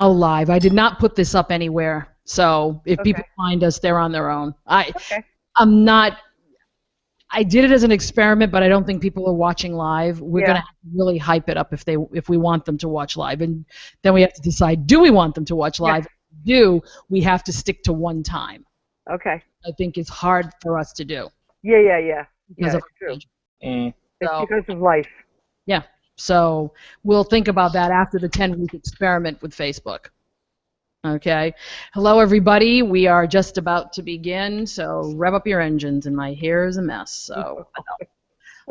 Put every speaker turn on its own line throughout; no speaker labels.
Alive. I did not put this up anywhere, so if people find us, they're on their own. I'm not. I did it as an experiment, but I don't think people are watching live. We're gonna have to really hype it up if we want them to watch live, and then we have to decide: do we want them to watch live? Do we have to stick to one time?
Okay.
I think it's hard for us to do.
Yeah.
Because of
true.
It's
because of life.
Yeah. So we'll think about that after the 10-week experiment with Facebook. Okay. Hello, everybody. We are just about to begin, so rev up your engines, and my hair is a mess. So,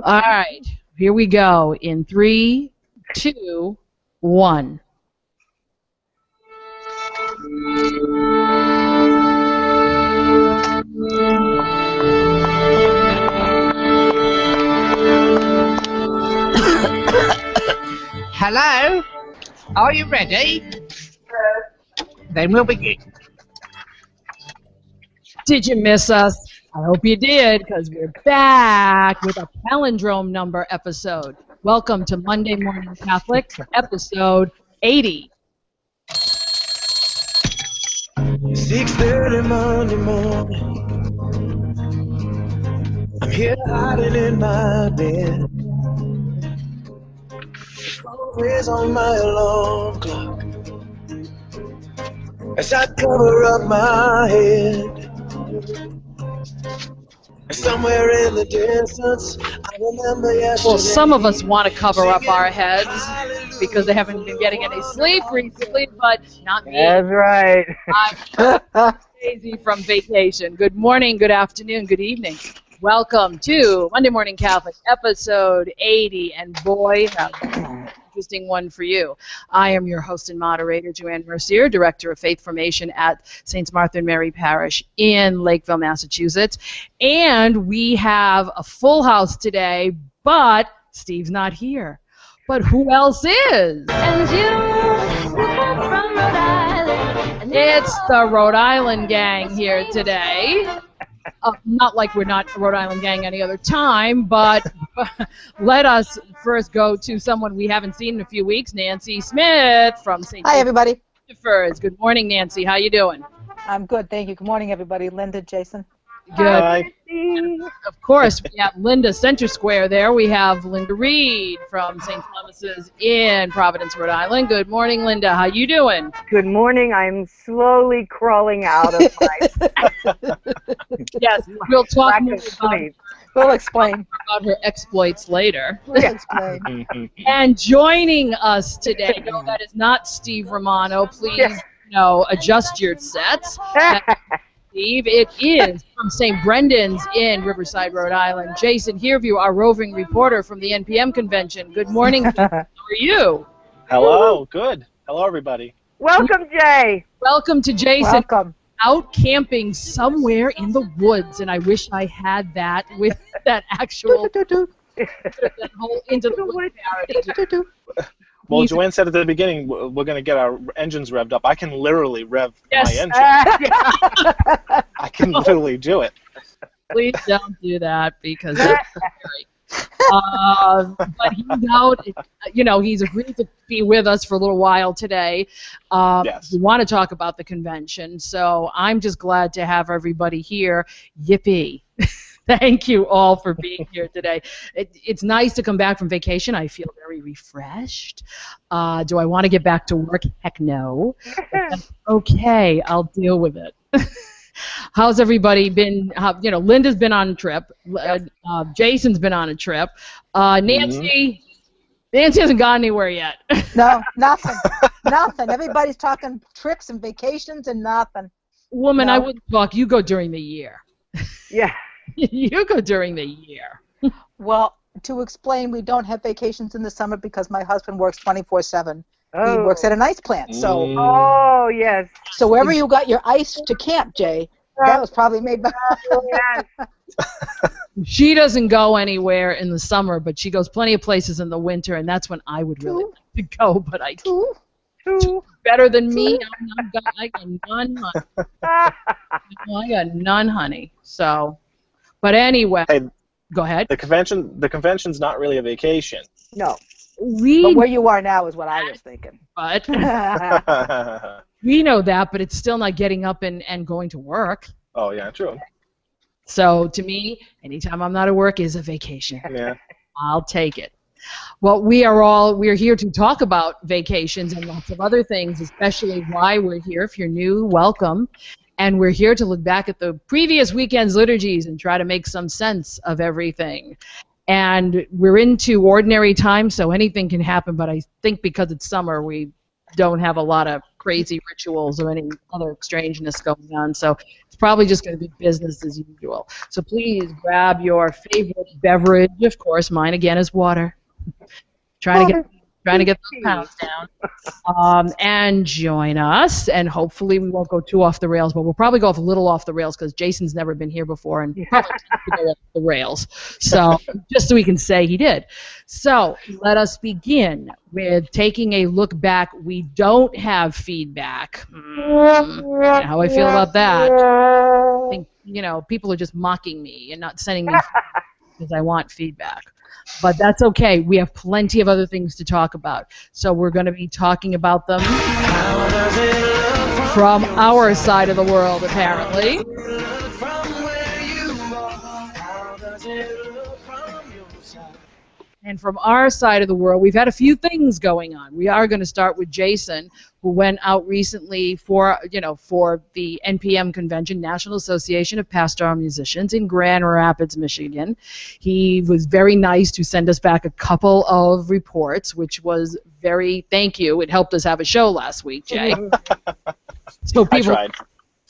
all right. Here we go. In 3, 2, 1.
Hello? Are you ready? Then we'll begin.
Did you miss us? I hope you did, because we're back with a palindrome number episode. Welcome to Monday Morning Catholic, episode 80.
6:30 Monday morning. I'm here hiding in my bed. Always on my alarm clock. As I cover up my head. Somewhere in the distance, I remember yesterday.
Well, some of us want to cover up our heads because they haven't been getting any sleep recently, but not me.
That's right.
I'm crazy from vacation. Good morning, good afternoon, good evening. Welcome to Monday Morning Catholic, episode 80, and boy, how interesting one for you. I am your host and moderator, Joanne Mercier, Director of Faith Formation at St. Martha and Mary Parish in Lakeville, Massachusetts. And we have a full house today, but Steve's not here. But who else is?
And you come from Rhode Island.
It's the Rhode Island gang here today. Not like we're not a Rhode Island gang any other time, but let us first go to someone we haven't seen in a few weeks, Nancy Smith from St.
Hi, everybody.
Christopher's. Good morning, Nancy. How you doing?
I'm good, thank you. Good morning, everybody. Linda, Jason.
Good.
Hi.
And of course, we have Linda Center Square there. We have Linda Reed from St. Thomas's in Providence, Rhode Island. Good morning, Linda. How you doing?
Good morning. I'm slowly crawling out of my
Yes, we'll talk
lack
more
of sleep.
We'll explain.
about her exploits later.
We'll explain.
And joining us today, no, that is not Steve Romano. Please, adjust your sets. Steve, it is from St. Brendan's in Riverside, Rhode Island. Jason Herview, our roving reporter from the NPM convention. Good morning. How are you?
Hello, good. Hello, everybody.
Welcome, Jay.
Welcome to Jason.
Welcome.
Out camping somewhere in the woods, and I wish I had that with that actual that whole into the woods parody.
Well, Joanne said at the beginning we're going to get our engines revved up. I can literally rev my engine. I can literally do it.
Please don't do that because that's scary. But he's out. He's agreed to be with us for a little while today.
Yes.
We want to talk about the convention, so I'm just glad to have everybody here. Yippee. Thank you all for being here today. It's nice to come back from vacation. I feel very refreshed. Do I want to get back to work? Heck no. Okay, I'll deal with it. How's everybody been? Linda's been on a trip. Jason's been on a trip. Nancy hasn't gone anywhere yet.
No, nothing. Nothing. Everybody's talking trips and vacations and nothing.
Woman,
No.
I wouldn't talk. You go during the year.
Yeah.
You go during the year.
Well, to explain, we don't have vacations in the summer because my husband works 24/7.
Oh.
He works at an ice plant. So,
Oh, yes.
so wherever you got your ice to camp, Jay, that was probably made by.
Yes.
She doesn't go anywhere in the summer, but she goes plenty of places in the winter, and that's when I would really like to go, but I can't.
Two.
Better than me, I got none, honey. I got none, honey. So, but anyway,
Hey,
go ahead.
the convention's not really a vacation.
No.
But where you are now is what I was thinking.
But we know that, but it's still not getting up and going to work.
Oh, yeah, true.
So to me, anytime I'm not at work is a vacation.
Yeah.
I'll take it. Well, we're here to talk about vacations and lots of other things, especially why we're here. If you're new, welcome. And we're here to look back at the previous weekend's liturgies and try to make some sense of everything. And we're into ordinary time, so anything can happen, but I think because it's summer, we don't have a lot of crazy rituals or any other strangeness going on, so it's probably just going to be business as usual. So please grab your favorite beverage. Of course, mine again is water. Trying to get those pounds down, and join us. And hopefully we won't go too off the rails, but we'll probably go off a little off the rails because Jason's never been here before and probably tends to go off the rails. So just so we can say he did. So let us begin with taking a look back. We don't have feedback. How I feel about that? I think people are just mocking me and not sending me feedback because I want feedback. But that's okay. We have plenty of other things to talk about. So we're going to be talking about them from our side of the world, apparently. And from our side of the world, we've had a few things going on. We are going to start with Jason, who went out recently for the NPM convention, National Association of Pastoral Musicians, in Grand Rapids, Michigan. He was very nice to send us back a couple of reports, which was thank you. It helped us have a show last week, Jay. So people,
I tried.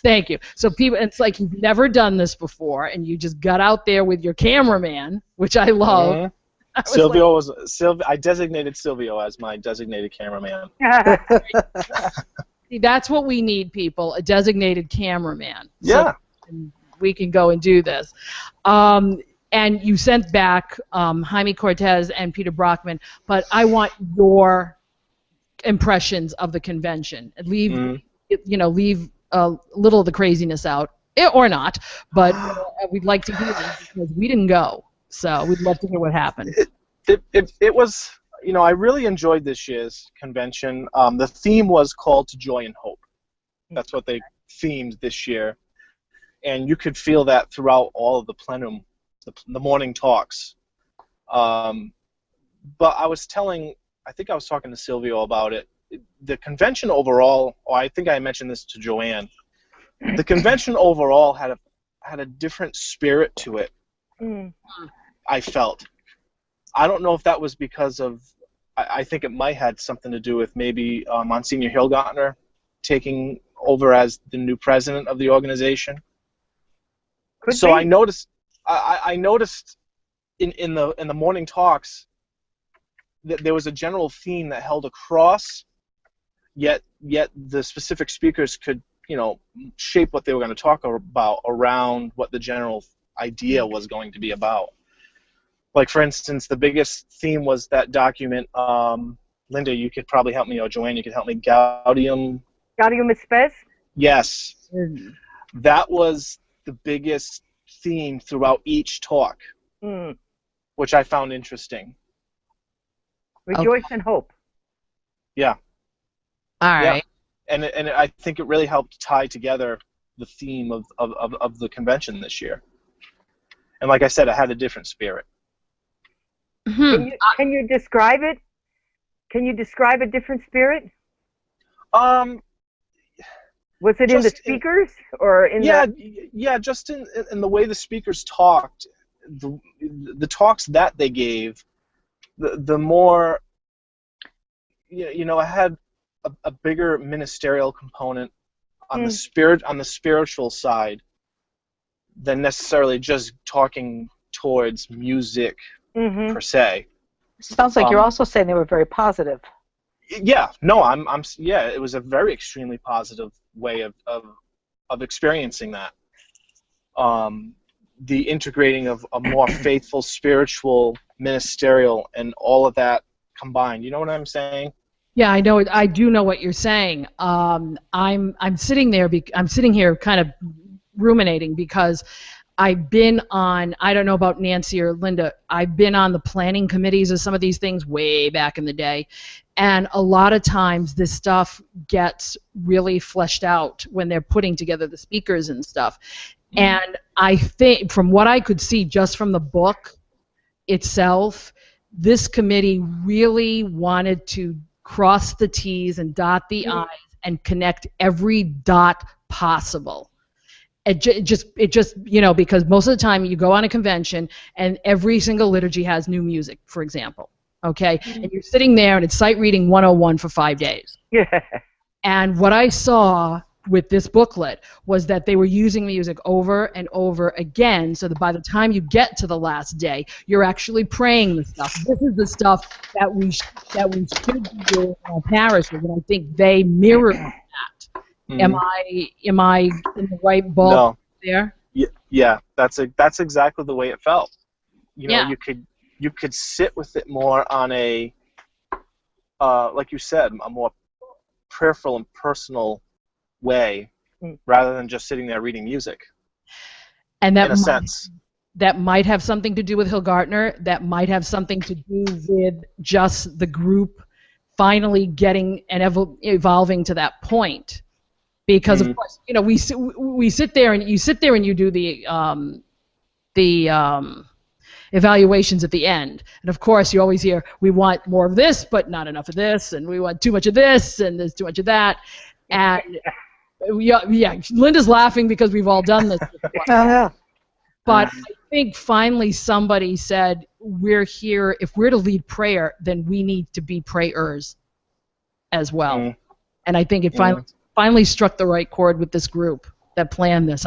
Thank you. So people, it's like you've never done this before, and you just got out there with your cameraman, which I love.
Mm-hmm. I designated Silvio as my designated cameraman.
See, that's what we need, people, a designated cameraman.
Yeah.
So we can go and do this. And you sent back Jaime Cortez and Peter Brockman, but I want your impressions of the convention. Leave a little of the craziness out, or not, but we'd like to hear them because we didn't go. So we'd love to hear what happened.
It was, I really enjoyed this year's convention. The theme was Called to Joy and Hope. That's what they themed this year. And you could feel that throughout all of the plenum, the morning talks. But I think I was talking to Silvio about it. The convention overall, I think I mentioned this to Joanne, the convention overall had a different spirit to it. I felt. I don't know if that was because of, I think it might have something to do with maybe Monsignor Hilgartner taking over as the new president of the organization. Could be. I noticed in the morning talks that there was a general theme that held across, yet the specific speakers could shape what they were going to talk about around what the general idea was going to be about. Like, for instance, the biggest theme was that document, Linda, you could probably help me, or Joanne, you could help me, Gaudium
et Spes?
Yes. That was the biggest theme throughout each talk, which I found interesting.
Rejoice and hope.
Yeah.
All right.
Yeah. And I think it really helped tie together the theme of the convention this year. And like I said, it had a different spirit.
Can you describe it? Can you describe a different spirit? Was it in the speakers or in
just in the way the speakers talked, the talks that they gave, the more it had a bigger ministerial component on the spiritual side than necessarily just talking towards music per se.
Sounds like you're also saying they were very positive.
Yeah, no, it was a very extremely positive way of experiencing that. The integrating of a more faithful, spiritual, ministerial, and all of that combined. You know what I'm saying?
Yeah, I know. I do know what you're saying. I'm sitting there. I'm sitting here, kind of ruminating, because I've been on, I don't know about Nancy or Linda, I've been on the planning committees of some of these things way back in the day. And a lot of times this stuff gets really fleshed out when they're putting together the speakers and stuff. And I think, from what I could see just from the book itself, this committee really wanted to cross the T's and dot the I's and connect every dot possible. It just, you know, because most of the time you go on a convention and every single liturgy has new music, for example, okay? And you're sitting there and it's sight reading 101 for 5 days.
Yeah.
And what I saw with this booklet was that they were using music over and over again, so that by the time you get to the last day, you're actually praying the stuff. This is the stuff that we should be doing in our parishes, and I think they mirror that. Am I in the right ballpark there?
Yeah, that's exactly the way it felt. You know, you could sit with it more on a, like you said, a more prayerful and personal way, rather than just sitting there reading music.
And that
in a sense,
that might have something to do with Hillgartner. That might have something to do with just the group finally getting and evolving to that point. Because of course, you know, we sit there and you do the evaluations at the end, and of course you always hear, we want more of this but not enough of this, and we want too much of this and there's too much of that, and yeah, Linda's laughing because we've all done this before.
Yeah.
But I think finally somebody said, we're here, if we're to lead prayer, then we need to be prayers as well. And I think it finally struck the right chord with this group that planned this.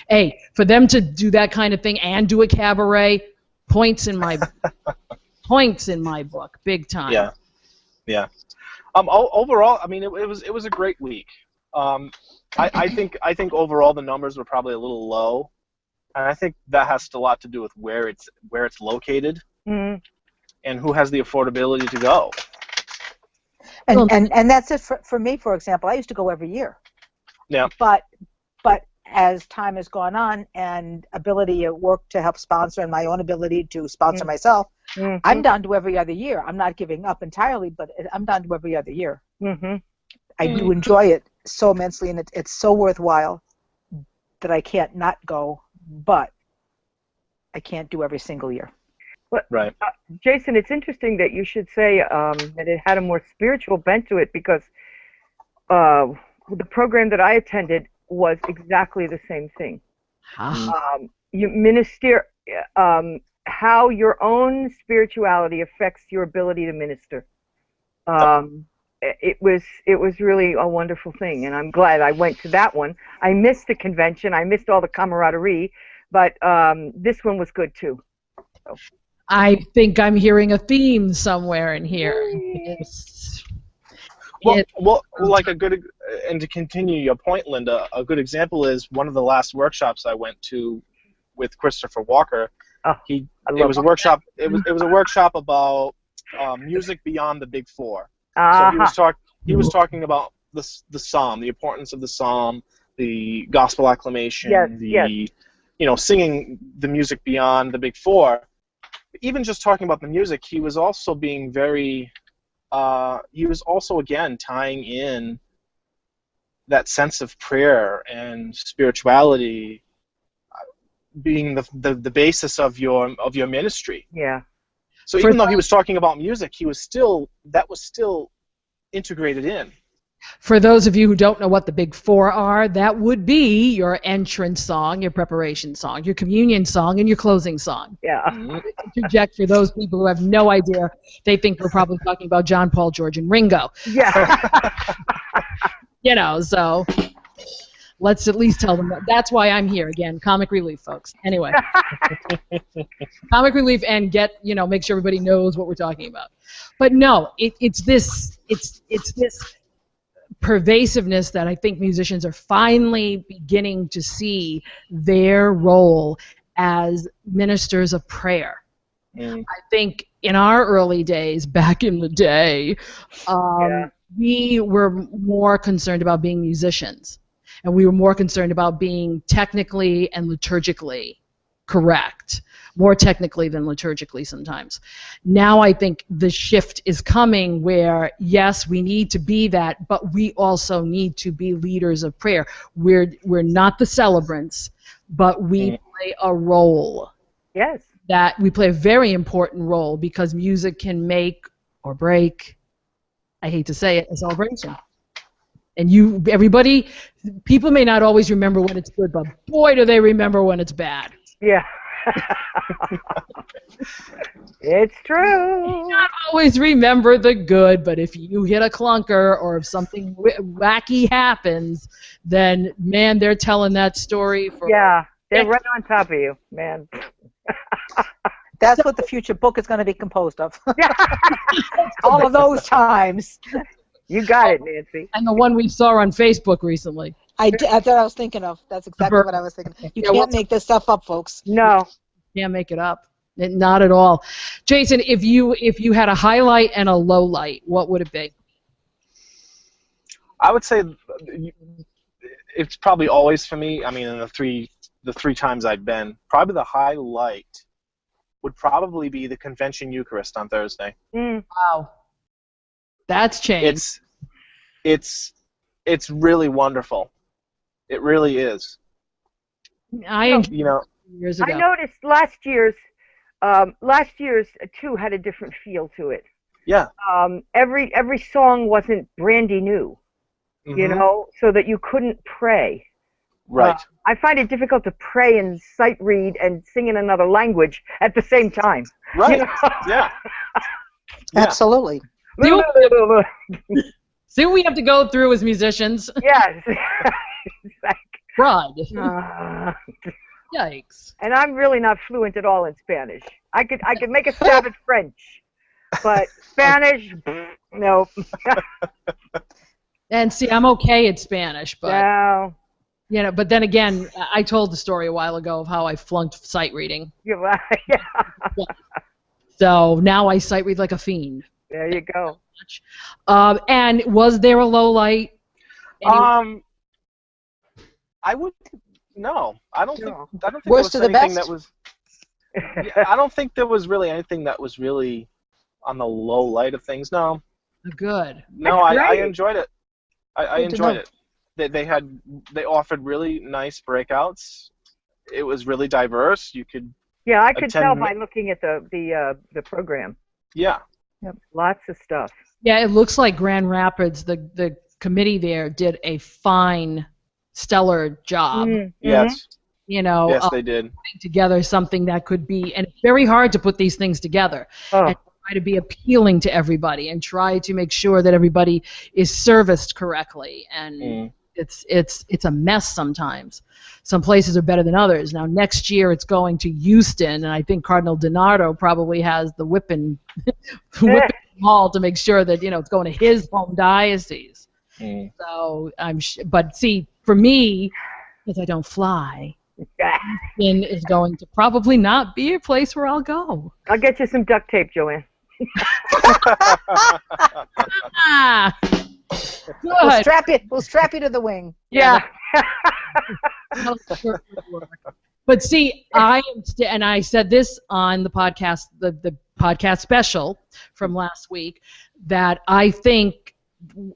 Hey, for them to do that kind of thing and do a cabaret, points in my book, big time.
Yeah. Overall, I mean, it was a great week. I think overall the numbers were probably a little low, and I think that has a lot to do with where it's located, and who has the affordability to go.
And that's it for me, for example. I used to go every year.
Yeah.
But as time has gone on and ability at work to help sponsor and my own ability to sponsor myself, I'm down to every other year. I'm not giving up entirely, but I'm down to every other year. I do enjoy it so immensely, and it's so worthwhile that I can't not go, but I can't do every single year.
Well,
right.
Jason, it's interesting that you should say that it had a more spiritual bent to it, because the program that I attended was exactly the same thing. You minister, how your own spirituality affects your ability to minister. It was really a wonderful thing, and I'm glad I went to that one. I missed the convention, I missed all the camaraderie, but this one was good too. So.
I think I'm hearing a theme somewhere in here.
Well, like a good, and to continue your point, Linda, a good example is one of the last workshops I went to with Christopher Walker. It was a workshop. It was a workshop about music beyond the Big Four. So he was talking about the psalm, the importance of the psalm, the gospel acclamation, singing the music beyond the Big Four. Even just talking about the music, he was also being very. He was also again tying in that sense of prayer and spirituality being the basis of your ministry.
Yeah.
So even though he was talking about music, that was still integrated in.
For those of you who don't know what the Big Four are, that would be your entrance song, your preparation song, your communion song, and your closing song.
Yeah.
Interject for those people who have no idea. They think we're probably talking about John, Paul, George, and Ringo.
Yeah.
So let's at least tell them that. That's why I'm here again. Comic relief, folks. Anyway, comic relief, and make sure everybody knows what we're talking about. But no, it's this pervasiveness that I think musicians are finally beginning to see their role as ministers of prayer. I think in our early days, back in the day, we were more concerned about being musicians. and we were more concerned about being technically and liturgically correct, more technically than liturgically sometimes. Now I think the shift is coming where, yes, we need to be that, but we also need to be leaders of prayer. We're not the celebrants, but we play a role.
Yes.
That we play a very important role, because music can make or break, I hate to say it, a celebration. And people may not always remember when it's good, but boy, do they remember when it's bad.
Yeah. It's true.
You not always remember the good, but if you hit a clunker or if something wacky happens, then, man, they're telling that story for...
Yeah, they're right on top of you, man.
That's what the future book is going to be composed of. All of those times.
You got it, Nancy.
And the one we saw on Facebook recently.
That's what I was thinking of. That's exactly what I was thinking. You can't make this stuff up, folks.
No.
Can't make it up. Not at all. Jason, if you had a highlight and a low light, what would it be?
I would say it's probably always for me. I mean, in the three times I've been, probably the highlight would probably be the convention Eucharist on Thursday.
Wow, that's changed.
It's really wonderful. It really is.
I years ago.
I noticed last year's too had a different feel to it.
Yeah.
Every song wasn't brandy new, you know, so that you couldn't pray.
Right.
I find it difficult to pray and sight read and sing in another language at the same time.
Right.
You know?
Yeah.
Absolutely.
See what we have to go through as musicians.
Yes.
Pride. Yikes.
And I'm really not fluent at all in Spanish. I could make a stab at French, but Spanish, no.
And see, I'm okay at Spanish, but
No.
you know. But then again, I told the story a while ago of how I flunked sight reading.
You're right. Yeah.
So now I sight read like a fiend.
There you go.
And was there a low light?
I would no. I don't think there
Worst
was
to the
anything
best?
that was. Yeah, I don't think there was really anything that was really on the low light of things. No.
Good.
No, I enjoyed it. I
Good to
enjoyed
know.
it. They offered really nice breakouts. It was really diverse. You could.
Yeah, I could
attend
tell by looking at the program.
Yeah.
Yep. Lots of stuff.
Yeah, it looks like Grand Rapids, the committee there did a fine, stellar job.
Yes.
You know,
Yes, they did.
putting together something that could be, and it's very hard to put these things together and try to be appealing to everybody and try to make sure that everybody is serviced correctly. And it's a mess sometimes. Some places are better than others. Now next year it's going to Houston, and I think Cardinal DiNardo probably has the whipping hall to make sure that it's going to his home diocese. So but see, for me, because I don't fly, Houston is going to probably not be a place where I'll go.
I'll get you some duct tape, Joanne.
Good.
We'll strap you to the wing.
Yeah.
But see, I am, and I said this on the podcast, the podcast special from last week, that I think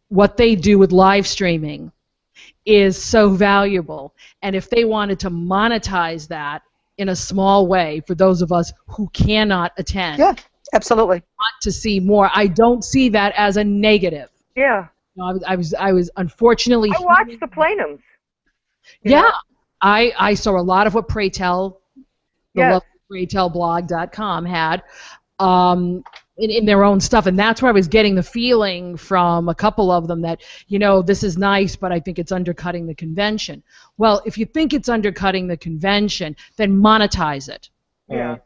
what they do with live streaming is so valuable. And if they wanted to monetize that in a small way for those of us who cannot attend,
Yeah, absolutely.
want to see more, I don't see that as a negative.
Yeah.
I was unfortunately.
I watched the plenums.
Yeah, I saw a lot of what Pray Tell, the PrayTellBlog.com had in their own stuff, and that's where I was getting the feeling from a couple of them that this is nice, but I think it's undercutting the convention. Well, if you think it's undercutting the convention, then monetize it.
Yeah.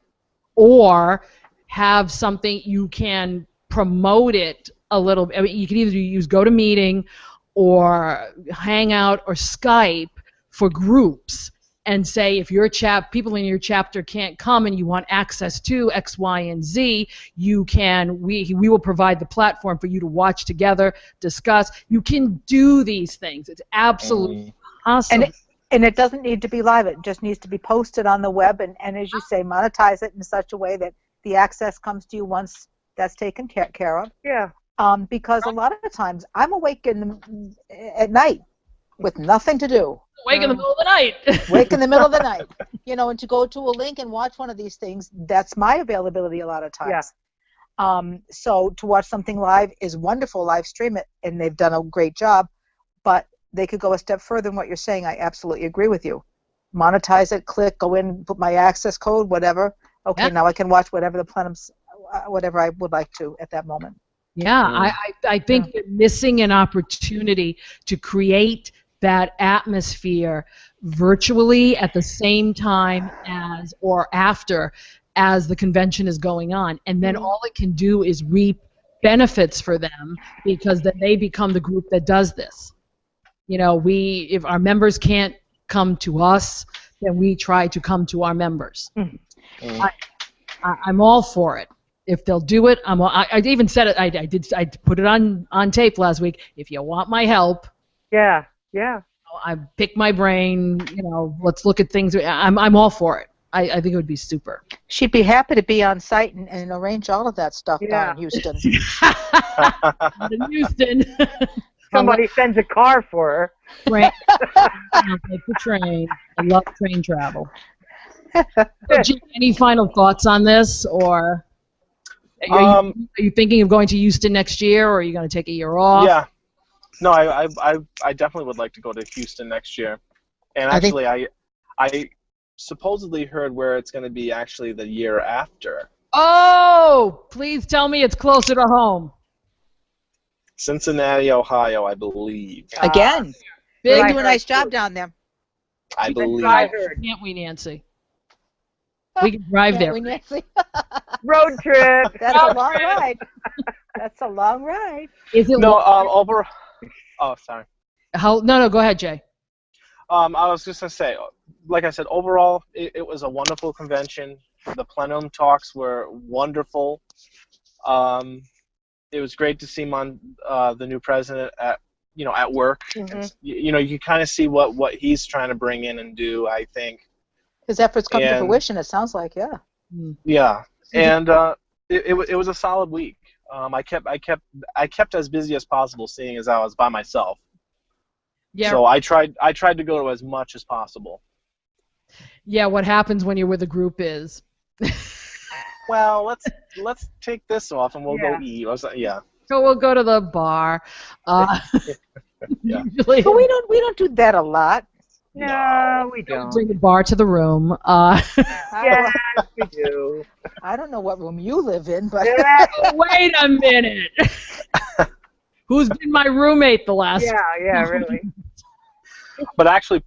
Or have something you can promote it a little. I mean, you can either use GoToMeeting or Hangout or Skype for groups, and say if your people in your chapter can't come and you want access to X, Y, and Z, you can. We will provide the platform for you to watch together, discuss. You can do these things. It's absolutely Awesome.
And it doesn't need to be live. It just needs to be posted on the web, and as you say, monetize it in such a way that the access comes to you once that's taken care of.
Yeah.
Because a lot of times I'm awake at night with nothing to do.
Wake in the middle of the night.
Wake in the middle of the night. And to go to a link and watch one of these things, that's my availability a lot of times.
Yeah.
So to watch something live is wonderful, live stream it, and they've done a great job, but they could go a step further than what you're saying. I absolutely agree with you. Monetize it, go in, put my access code, whatever. Okay, now I can watch whatever the plenums, whatever I would like to at that moment.
Yeah, I think they're missing an opportunity to create that atmosphere virtually at the same time as or after as the convention is going on. And then all it can do is reap benefits for them because then they become the group that does this. If our members can't come to us, then we try to come to our members. I'm all for it. If they'll do it, I even said it. I put it on tape last week. If you want my help,
yeah,
I pick my brain. Let's look at things. I'm all for it. I think it would be super.
She'd be happy to be on site and arrange all of that stuff down in Houston.
In Houston.
Somebody sends a car for her.
Right. I'll take the train. I love train travel. Any final thoughts on this, or are you thinking of going to Houston next year, or are you going to take a year off?
Yeah. No, I definitely would like to go to Houston next year. And actually, I supposedly heard where it's going to be actually the year after.
Oh, please tell me it's closer to home.
Cincinnati, Ohio, I believe.
Again, they do a nice job down there.
I believe.
Can't we, Nancy? We can drive there.
Nancy?
Road trip.
That's a long ride. That's a long ride.
Is it
over? Oh, sorry.
No, go ahead, Jay.
I was just gonna say, like I said, overall, it was a wonderful convention. The plenum talks were wonderful. It was great to see the new president at work.
Mm-hmm.
You kind of see what he's trying to bring in and do. I think
his efforts come to fruition. It sounds like, yeah.
Yeah, and it was a solid week. I kept as busy as possible, seeing as I was by myself. Yeah. So I tried to go to as much as possible.
Yeah, what happens when you're with a group is.
Well, let's take this off and we'll go eat. Yeah.
So we'll go to the bar.
Yeah.
Usually, but we don't do that a lot.
No, we don't.
Bring the bar to the room.
Yes, we do.
I don't know what room you live in, but
wait a minute. Who's been my roommate the last?
Yeah, really.
But actually,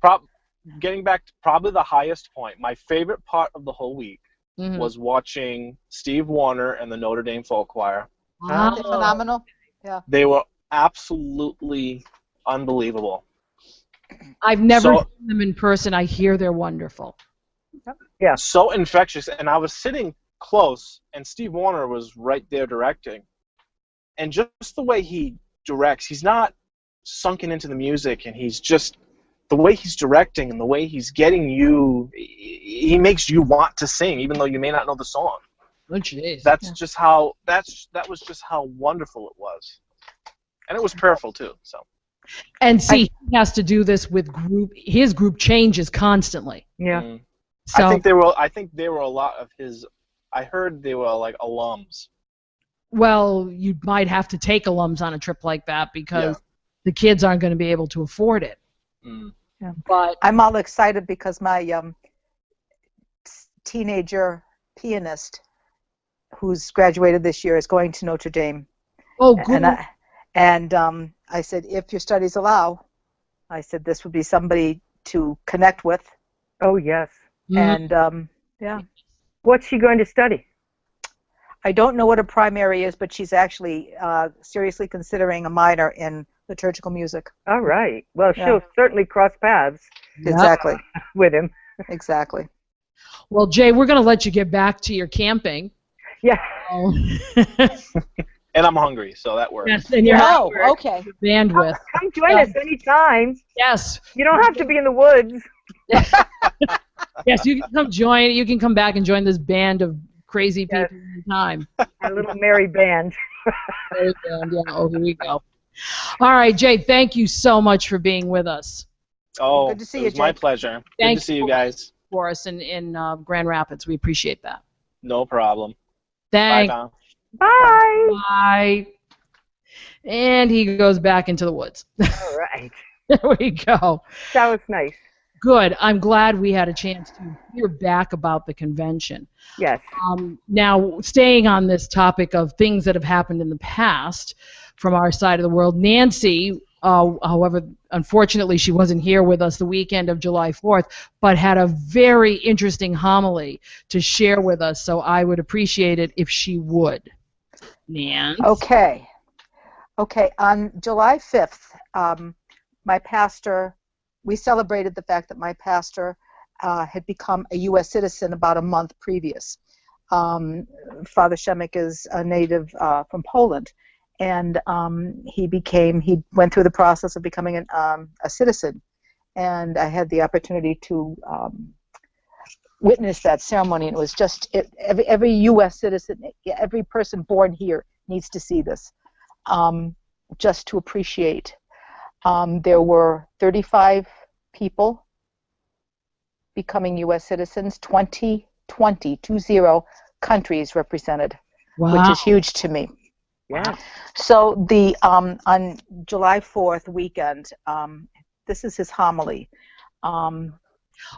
getting back to probably the highest point, my favorite part of the whole week was watching Steve Warner and the Notre Dame Folk Choir.
Wow. They're phenomenal. Yeah.
They were absolutely unbelievable.
I've never seen them in person. I hear they're wonderful.
Yeah.
So infectious. And I was sitting close, and Steve Warner was right there directing. And just the way he directs, he's not sunken into the music, and he's just the way he's directing and the way he's getting you, he makes you want to sing, even though you may not know the song.
Oh, jeez.
That was just how wonderful it was, and it was prayerful too. So.
And see, he has to do this with group. His group changes constantly.
Yeah.
Mm.
So,
I think they were a lot of his. I heard they were like alums.
Well, you might have to take alums on a trip like that because the kids aren't going to be able to afford it.
Mm.
Yeah.
But
I'm all excited because my teenager pianist, who's graduated this year, is going to Notre Dame.
Oh, good.
And I said, if your studies allow, I said this would be somebody to connect with.
Oh yes.
And yeah.
What's she going to study?
I don't know what her primary is, but she's actually seriously considering a minor in liturgical music.
All right. Well, she'll certainly cross paths.
Exactly.
With him.
Exactly.
Well, Jay, we're going to let you get back to your camping.
Yeah.
And I'm hungry, so that works.
Yes, and you're
Oh, okay.
bandwidth.
Come join us anytime.
Yes.
You don't have to be in the woods.
Yes, you can come join. You can come back and join this band of crazy people anytime.
Our little merry band.
Merry band, yeah. Oh, here we go. All right, Jay, thank you so much for being with us.
Oh,
Good to see
it
you,
was my
Jay.
pleasure. Good
Thank
to see you guys.
For us in Grand Rapids. We appreciate that.
No problem.
Thanks.
Bye, Tom.
Bye.
Bye. And he goes back into the woods.
All right.
There we go.
That was nice.
Good. I'm glad we had a chance to hear back about the convention.
Yes.
Now, staying on this topic of things that have happened in the past from our side of the world, Nancy, however, unfortunately, she wasn't here with us the weekend of July 4th, but had a very interesting homily to share with us, so I would appreciate it if she would. Nancy?
Okay. On July 5th, my pastor, we celebrated the fact that my pastor had become a U.S. citizen about a month previous. Father Shemek is a native from Poland, and he went through the process of becoming a citizen, and I had the opportunity to witness that ceremony, and it was just every U.S. citizen, every person born here needs to see this, just to appreciate. There were 35 people becoming U.S. citizens, 20 countries represented,
Wow.
which is huge to me.
Yeah.
So on July 4th weekend, this is his homily.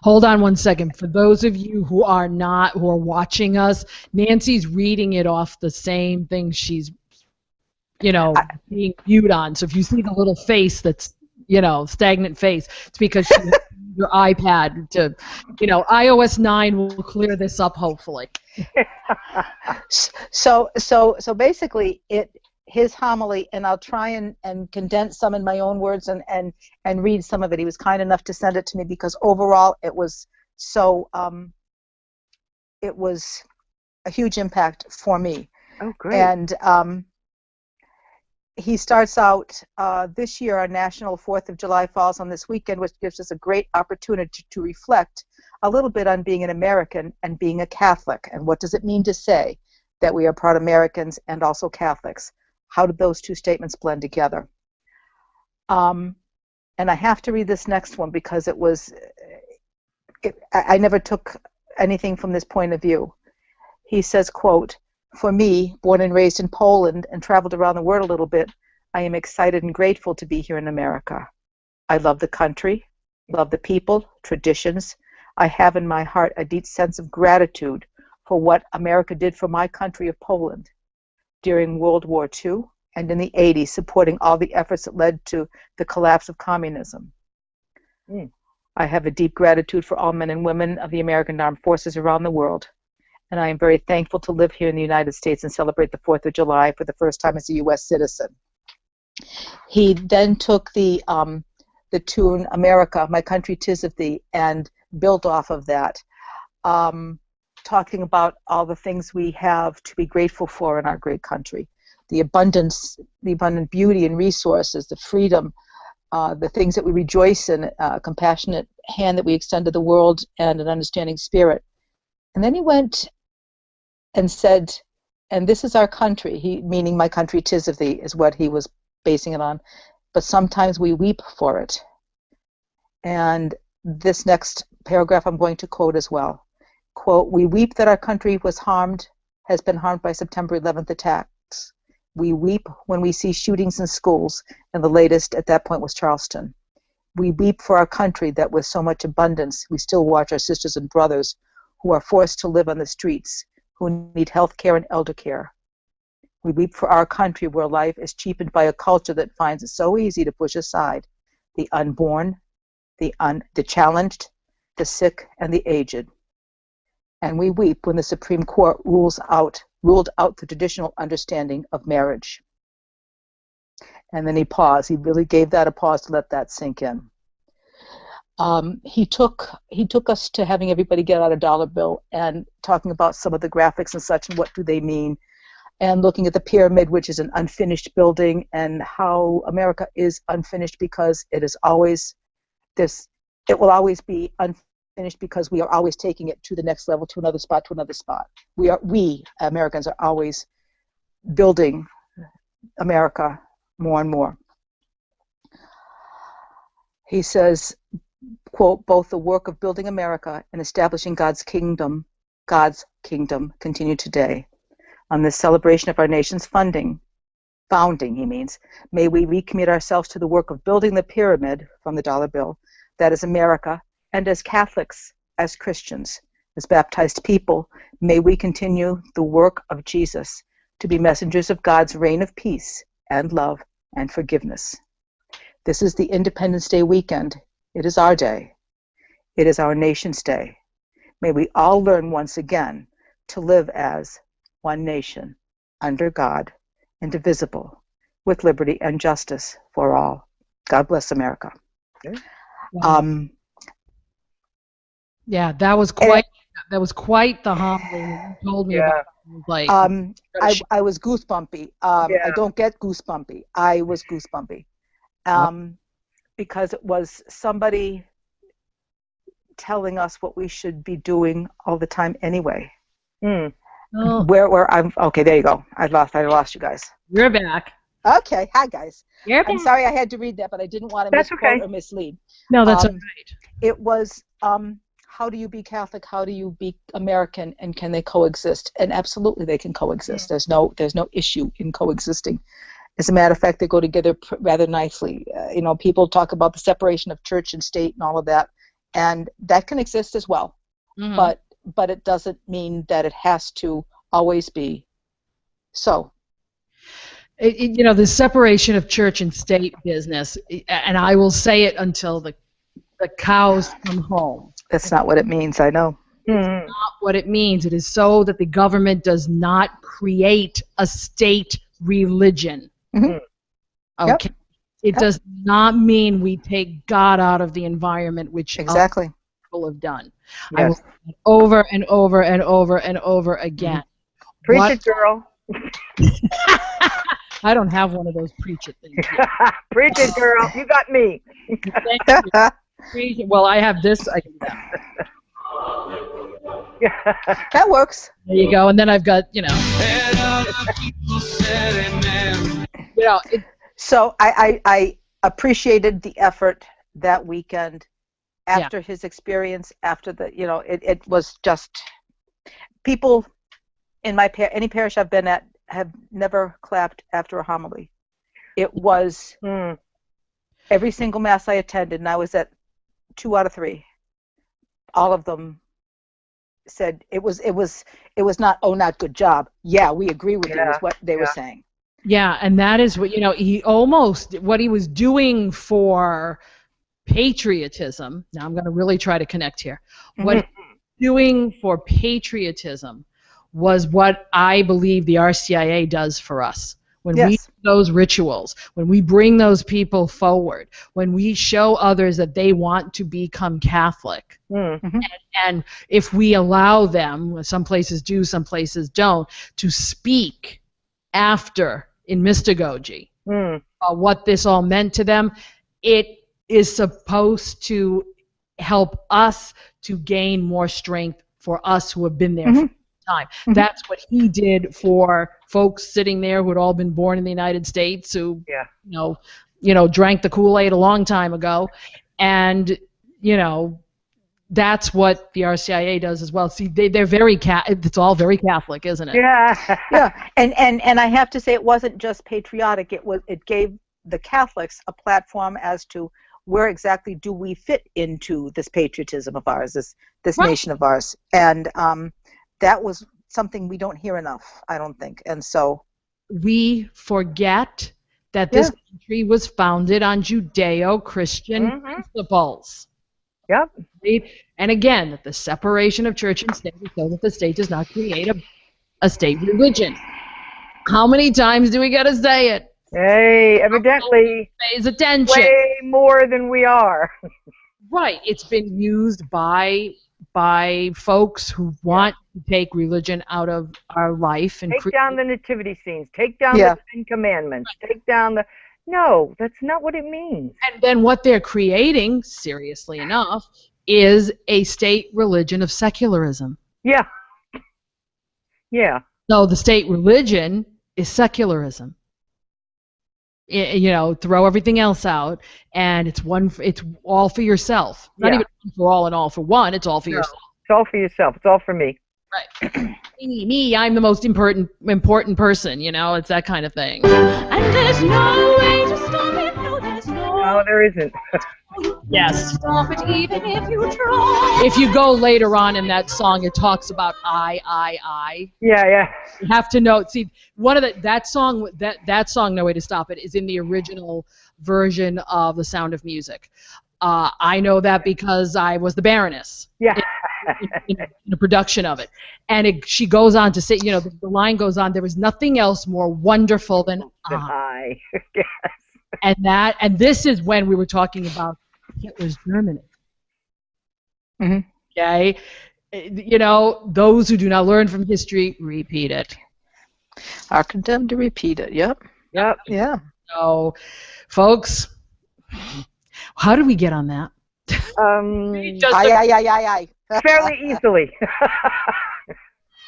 Hold on one second. For those of you who are watching us, Nancy's reading it off the same thing she's, being viewed on. So if you see the little face that's, stagnant face, it's because she has your iPad to, iOS 9 will clear this up hopefully.
So basically his homily, and I'll try and condense some in my own words and read some of it. He was kind enough to send it to me because overall it was so it was a huge impact for me.
Oh, great.
And he starts out this year, our National 4th of July falls on this weekend, which gives us a great opportunity to reflect a little bit on being an American and being a Catholic, and what does it mean to say that we are proud Americans and also Catholics. How did those two statements blend together? And I have to read this next one because I never took anything from this point of view. He says, quote, "For me, born and raised in Poland and traveled around the world a little bit, I am excited and grateful to be here in America. I love the country, love the people, traditions. I have in my heart a deep sense of gratitude for what America did for my country of Poland during World War II and in the 80s, supporting all the efforts that led to the collapse of communism. I have a deep gratitude for all men and women of the American Armed Forces around the world, and I am very thankful to live here in the United States and celebrate the 4th of July for the first time as a U.S. citizen." He then took the tune "America, My Country 'Tis of Thee" and built off of that, talking about all the things we have to be grateful for in our great country. The abundant beauty and resources, the freedom, the things that we rejoice in, a compassionate hand that we extend to the world, and an understanding spirit. And then he went and said, and this is our country, meaning "My country 'tis of thee" is what he was basing it on, but sometimes we weep for it. And this next paragraph I'm going to quote as well. Quote, "We weep that our country has been harmed by September 11th attacks. We weep when we see shootings in schools, and the latest at that point was Charleston. We weep for our country that with so much abundance, we still watch our sisters and brothers who are forced to live on the streets, who need health care and elder care. We weep for our country where life is cheapened by a culture that finds it so easy to push aside the unborn, the challenged, the sick, and the aged. And we weep when the Supreme Court ruled out the traditional understanding of marriage." And then he paused. He really gave that a pause to let that sink in. He took us to having everybody get out a dollar bill and talking about some of the graphics and such and what do they mean. and looking at the pyramid, which is an unfinished building, and how America is unfinished because it is always this. It will always be unfinished because we are always taking it to the next level, to another spot, to another spot. We Americans are always building America more and more. He says, quote, both the work of building America and establishing God's kingdom continue today. On this celebration of our nation's founding, he means, may we recommit ourselves to the work of building the pyramid from the dollar bill that is America, and as Catholics, as Christians, as baptized people, may we continue the work of Jesus to be messengers of God's reign of peace and love and forgiveness. This is the Independence Day weekend. It is our day. It is our nation's day. May we all learn once again to live as one nation, under God, indivisible, with liberty and justice for all. God bless America.
Okay.
Yeah, that was quite the homily you told me about. Like,
I was goosebumpy. I don't get goosebumpy. I was goosebumpy. Because it was somebody telling us what we should be doing all the time anyway.
Mm.
Oh.
Where I'm okay, there you go. I lost you guys.
You're back.
Okay, hi guys.
You're
I'm
back.
sorry I had to read that, but I didn't want to misquote or mislead.
No, that's all right.
It was how do you be Catholic? How do you be American? And can they coexist? And absolutely, they can coexist. There's no issue in coexisting. As a matter of fact, they go together rather nicely. People talk about the separation of church and state and all of that, and that can exist as well. Mm-hmm. But it doesn't mean that it has to always be so.
The separation of church and state business, and I will say it until the cows come home.
That's not what it means, I know.
It's not what it means. It is so that the government does not create a state religion.
Mm-hmm.
Okay. Yep. It does not mean we take God out of the environment, which
exactly
people have done.
Yes.
I will say it over and over and over and over again.
Preach it, girl.
I don't have one of those preach it things.
Preach it, girl. You got me.
Thank you. Well, I have this. I can do that.
That works.
There you go. And then I've got,
So I appreciated the effort that weekend after his experience, after the, it was just, people in any parish I've been at have never clapped after a homily. It was every single Mass I attended, and I was at 2 out of 3. All of them said it was not, not good job. Yeah, we agree with you, is what they were saying.
Yeah, and that is what, what he was doing for patriotism. Now I'm going to really try to connect here. Mm-hmm. What he was doing for patriotism was what I believe the RCIA does for us. When we do those rituals, when we bring those people forward, when we show others that they want to become Catholic, and if we allow them, some places do, some places don't, to speak after in mystagogy what this all meant to them, it is supposed to help us to gain more strength for us who have been there for time. Mm-hmm. That's what he did for folks sitting there who had all been born in the United States, who drank the Kool-Aid a long time ago, and that's what the RCIA does as well. See, they're very it's all very Catholic, isn't it?
Yeah.
Yeah, and I have to say it wasn't just patriotic. It gave the Catholics a platform as to where exactly do we fit into this patriotism of ours, this nation of ours, and that was something we don't hear enough, I don't think. And so
we forget that this country was founded on Judeo-Christian principles.
Yep.
Right? And again, that the separation of church and state is so that the state does not create a state religion. How many times do we got to say it?
Hey, evidently,
pays attention.
Way more than we are.
Right. It's been used by by folks who want to take religion out of our life and
Take down the nativity scenes. Take down
Yeah.
the Ten Commandments. Take down the... No, that's not what it means.
And then what they're creating, seriously enough, is a state religion of secularism.
Yeah. Yeah.
So the state religion is secularism. You know, throw everything else out, and it's all for yourself. Not
Yeah.
even one for all and all for one. It's all for
No.
yourself.
It's all for yourself. It's all for me.
Right. Me, I'm the most important person. You know, it's that kind of thing.
And there's no way to stop it. No, there's
No,
no
there isn't.
Yes.
stop it, even if you try.
If you go later on in that song, it talks about I.
Yeah, yeah.
You have to know. See, one of that song, No Way to Stop It, is in the original version of The Sound of Music. I know that because I was the Baroness
Yeah.
in a production of it, and she goes on to say, you know, the line goes on. There was nothing else more wonderful than I.
Yes.
And this is when we were talking about Hitler's Germany.
Mhm.
Okay, you know, those who do not learn from history repeat it.
Are condemned to repeat it. Yep.
Yep.
Yeah.
So, folks, how did we get on that? Just
Aye.
Fairly easily.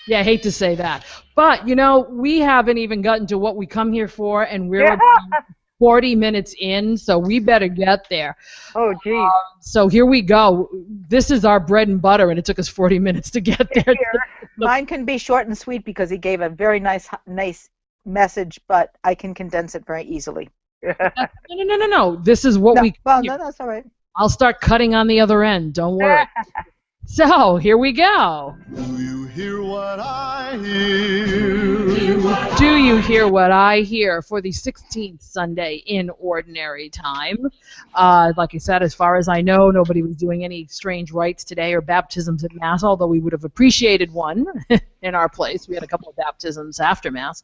yeah, I hate to say that, but you know, we haven't even gotten to what we come here for, and we're
Yeah.
about 40 minutes in, so we better get there.
Oh, geez.
So here we go. This is our bread and butter, and it took us 40 minutes to get there.
Mine can be short and sweet because he gave a very nice message, but I can condense it very easily.
No. This is what we.
Well, no, that's all right.
I'll start cutting on the other end. Don't worry. So here we go.
Do you hear what I hear?
Do you hear what I hear for the 16th Sunday in Ordinary Time? Like I said, as far as I know, nobody was doing any strange rites today or baptisms at Mass, although we would have appreciated one in our place. We had a couple of baptisms after Mass.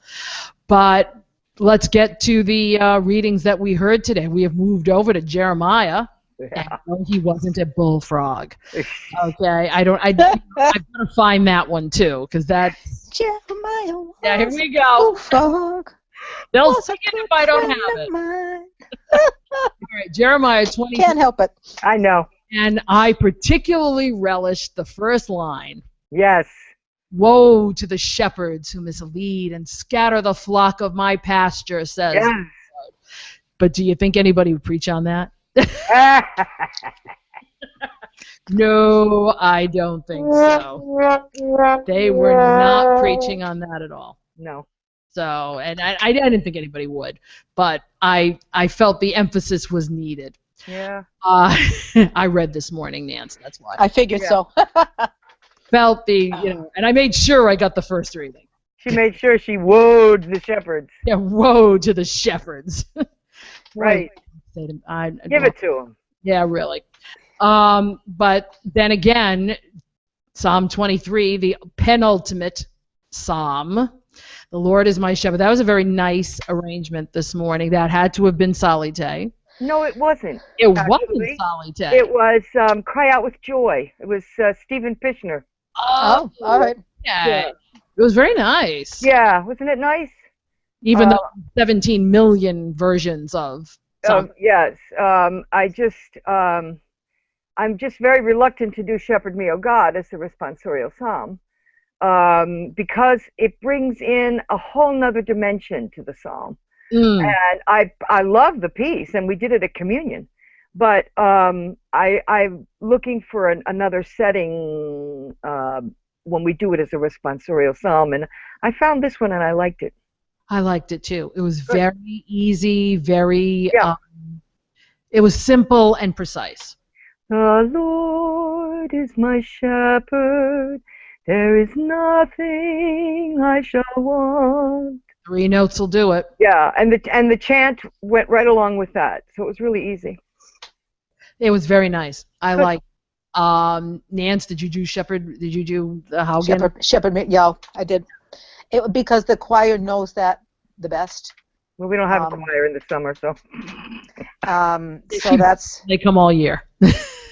But let's get to the readings that we heard today. We have moved over to Jeremiah.
Yeah.
And no, he wasn't a bullfrog. Okay, I gotta find that one too, because that's
Jeremiah.
yeah. Here we go.
Frog.
They'll sing it if I don't have it. All right, Jeremiah 20.
Can't help it.
I know.
And I particularly relished the first line.
Yes.
Woe to the shepherds who mislead and scatter the flock of my pasture, says.
Yes.
But do you think anybody would preach on that? No, I don't think so. They were not preaching on that at all.
No.
So, and I didn't think anybody would, but I felt the emphasis was needed.
Yeah.
I read this morning, Nance. That's why.
I figured so.
Felt the, and I made sure I got the first reading.
She made sure she woed the shepherds.
Yeah, woe to the shepherds.
Right.
Say to,
Give it to them.
Yeah, really. But then again, Psalm 23, the penultimate psalm, the Lord is my shepherd. That was a very nice arrangement this morning. That had to have been Salite.
No, it wasn't.
It
Actually,
wasn't Salite.
It was Cry Out with Joy. It was Stephen Fishner.
Oh, all right.
Yeah. It was very nice.
Yeah, wasn't it nice?
Even though 17 million versions of Psalm.
Yes. I'm just very reluctant to do Shepherd Me, O God, as the responsorial psalm, because it brings in a whole nother dimension to the psalm. And I love the piece, and we did it at communion. But I'm looking for another setting when we do it as a responsorial psalm, and I found this one, and I liked it.
I liked it too. It was very easy, very.
Yeah.
It was simple and precise.
The Lord is my shepherd; there is nothing I shall want.
3 notes will do it.
Yeah, and the chant went right along with that, so it was really easy.
It was very nice. I
Good.
like. Nance, did you do Shepherd? Did you do the Haugen?
Shepherd, yeah, I did. Because the choir knows that the best.
Well, we don't have a choir in the summer, so.
So that's.
They come all year.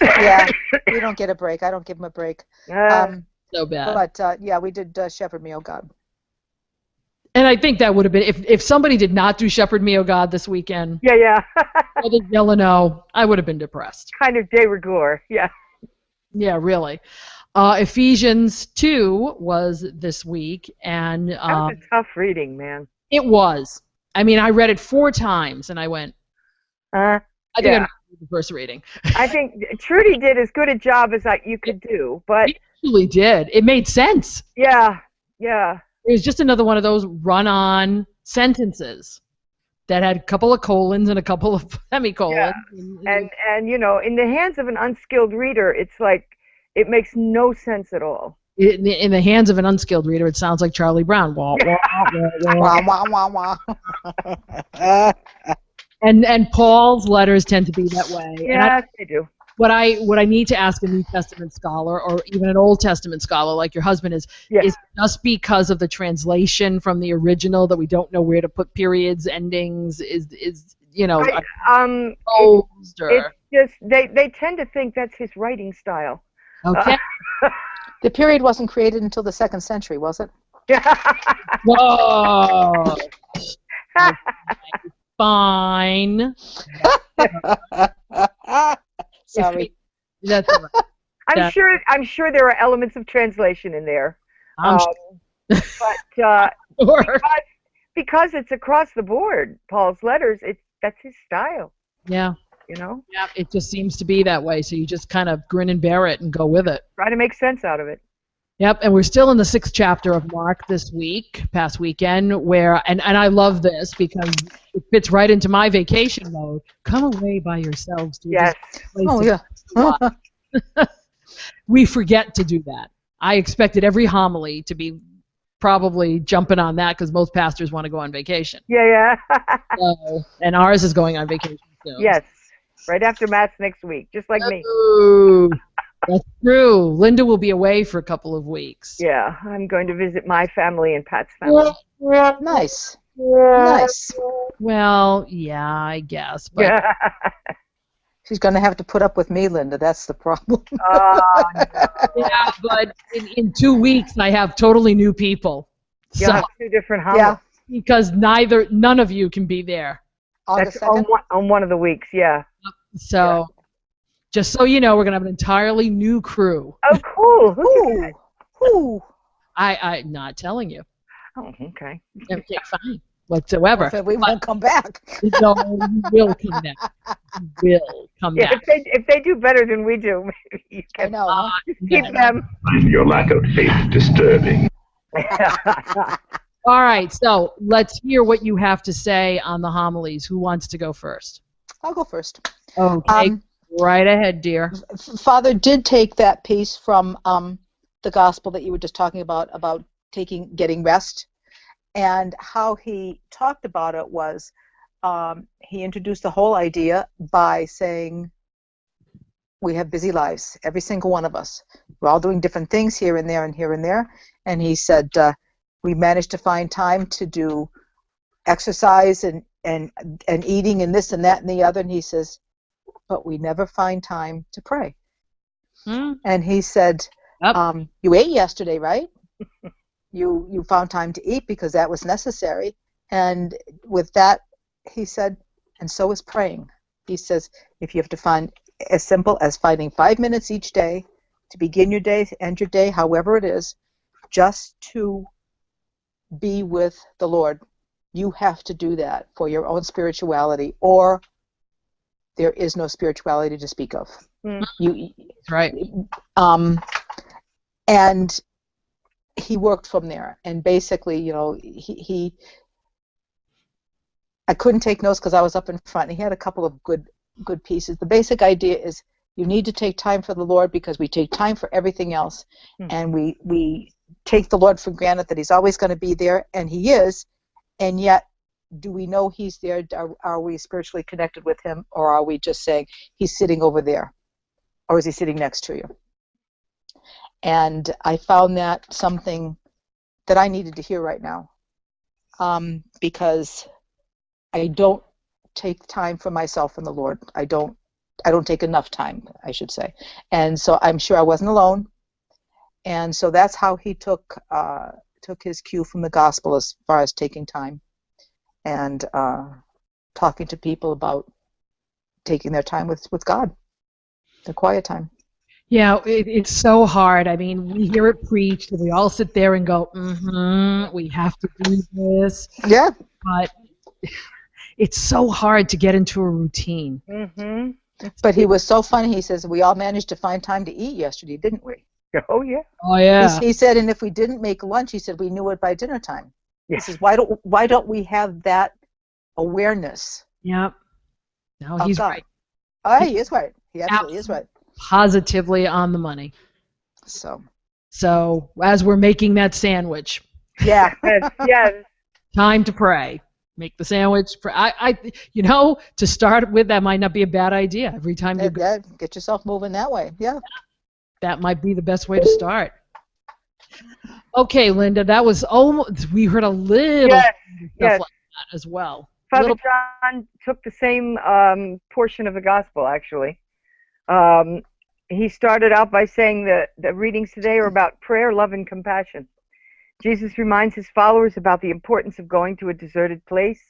Yeah, we don't get a break. I don't give him a break.
So bad.
But yeah, we did Shepherd Me, O God.
And I think that would have been, if somebody did not do Shepherd Me, O God this weekend,
Yeah.
or the Yellow, I would have been depressed.
Kind of de rigueur. Yeah.
Yeah, really. Ephesians 2 was this week, and
That was a tough reading, man.
it was. I mean, I read it 4 times, and I went, I think
Yeah.
I'm going to do the first reading.
I think Trudy did as good a job as you could do, but
It actually did. It made sense.
yeah.
It was just another one of those run-on sentences that had a couple of colons and a couple of semicolons.
Yeah. And you know, in the hands of an unskilled reader, it's like it makes no sense at all.
In the hands of an unskilled reader, it sounds like Charlie Brown. Wah, wah, wah, wah.
Wah, wah, wah, wah.
And Paul's letters tend to be that way.
Yes, they do.
What I need to ask a New Testament scholar, or even an Old Testament scholar like your husband is just because of the translation from the original that we don't know where to put periods, endings, is you know,
it's just they tend to think that's his writing style.
Okay.
The period wasn't created until the 2nd century, was it?
Whoa. Fine.
Sorry.
That's all right.
I'm sure there are elements of translation in there.
I'm
but
sure.
because it's across the board, Paul's letters, that's his style.
Yeah.
You know?
Yeah, it just seems to be that way, so you just kind of grin and bear it and go with it.
Try to make sense out of it.
Yep, and we're still in the 6th chapter of Mark this week, past weekend, where, and I love this because it fits right into my vacation mode. Come away by yourselves. To
Yes.
Oh, yeah.
We forget to do that. I expected every homily to be probably jumping on that because most pastors want to go on vacation.
Yeah.
So, and ours is going on vacation soon.
Yes. Right after Mass next week, just like me.
Ooh, that's true. Linda will be away for a couple of weeks.
Yeah, I'm going to visit my family and Pat's family.
Nice. Nice.
Well, yeah, I guess. But
Yeah.
She's going to have to put up with me, Linda. That's the problem.
No.
yeah, but in 2 weeks I have totally new people.
You'll
So
have 2 different homilies.
because none of you can be there.
August
That's
2nd?
on one of the weeks, yeah.
So just so you know, we're gonna have an entirely new crew.
Oh, cool. Who's
Ooh.
I'm not telling you.
Oh, okay.
Okay, fine. Whatsoever.
We won't come back.
No, you will come back. You will come
Yeah,
back.
if they do better than we do, maybe you
I
can
know. Huh?
keep them.
Find your lack of faith disturbing.
All right, so let's hear what you have to say on the homilies. Who wants to go first?
I'll go first.
Okay, right ahead, dear.
Father did take that piece from the gospel that you were just talking about getting rest, and how he talked about it was he introduced the whole idea by saying we have busy lives, every single one of us. We're all doing different things here and there and here and there, and he said we managed to find time to do exercise and eating and this and that and the other, and he says, but we never find time to pray. And he said, you ate yesterday, right? you found time to eat because that was necessary. And with that, he said, and so is praying. He says, if you have to find as simple as finding 5 minutes each day to begin your day, end your day, however it is, just to be with the Lord, you have to do that for your own spirituality, or there is no spirituality to speak of.
Right.
And he worked from there, and basically, you know, I couldn't take notes because I was up in front. He had a couple of good pieces. The basic idea is you need to take time for the Lord because we take time for everything else, and we take the Lord for granted that He's always going to be there, and He is, and yet do we know He's there? Are we spiritually connected with Him, or are we just saying He's sitting over there, or is He sitting next to you? And I found that something that I needed to hear right now, because I don't take time for myself and the Lord. I don't don't take enough time, I should say. And so I'm sure I wasn't alone. And so that's how he took his cue from the gospel as far as taking time and talking to people about taking their time with God, the quiet time.
Yeah, it's so hard. I mean, we hear it preached, and we all sit there and go, we have to do this.
Yeah.
But it's so hard to get into a routine.
Mm-hmm.
But he was so funny. He says, we all managed to find time to eat yesterday, didn't we?
Oh, yeah.
Oh, yeah.
He said, and if we didn't make lunch, he said, we knew it by dinner time.
Yeah.
He says, why don't we have that awareness?
Yep. No,
of
he's
God?
right.
Oh, he is right. He absolutely is right.
Positively on the money. So as we're making that sandwich.
Yeah. Yes.
Time to pray. Make the sandwich. To start with, that might not be a bad idea. Every time you go,
get yourself moving that way. Yeah.
That might be the best way to start. Okay, Linda, that was almost. We heard a little stuff like that as well.
Father John took the same portion of the gospel, actually. He started out by saying that the readings today are about prayer, love, and compassion. Jesus reminds his followers about the importance of going to a deserted place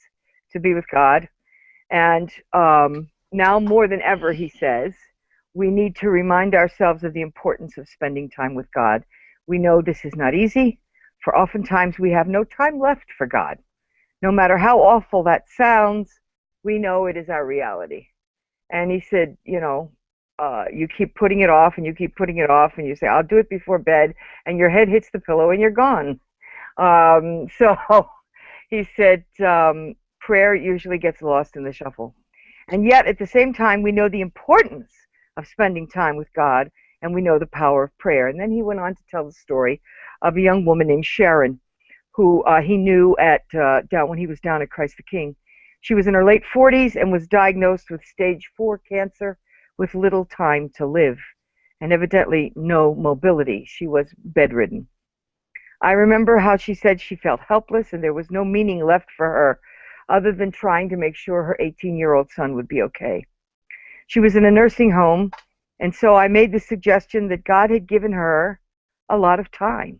to be with God. And now more than ever, he says, we need to remind ourselves of the importance of spending time with God. We know this is not easy, for oftentimes we have no time left for God. No matter how awful that sounds, we know it is our reality. And he said, you keep putting it off and you keep putting it off and you say, I'll do it before bed, and your head hits the pillow and you're gone. So he said, prayer usually gets lost in the shuffle. And yet at the same time, we know the importance of spending time with God, and we know the power of prayer. And then he went on to tell the story of a young woman named Sharon, who he knew when he was down at Christ the King. She was in her late 40s and was diagnosed with stage 4 cancer with little time to live and evidently no mobility. She was bedridden. I remember how she said she felt helpless and there was no meaning left for her other than trying to make sure her 18-year-old son would be okay. She was in a nursing home, and so I made the suggestion that God had given her a lot of time,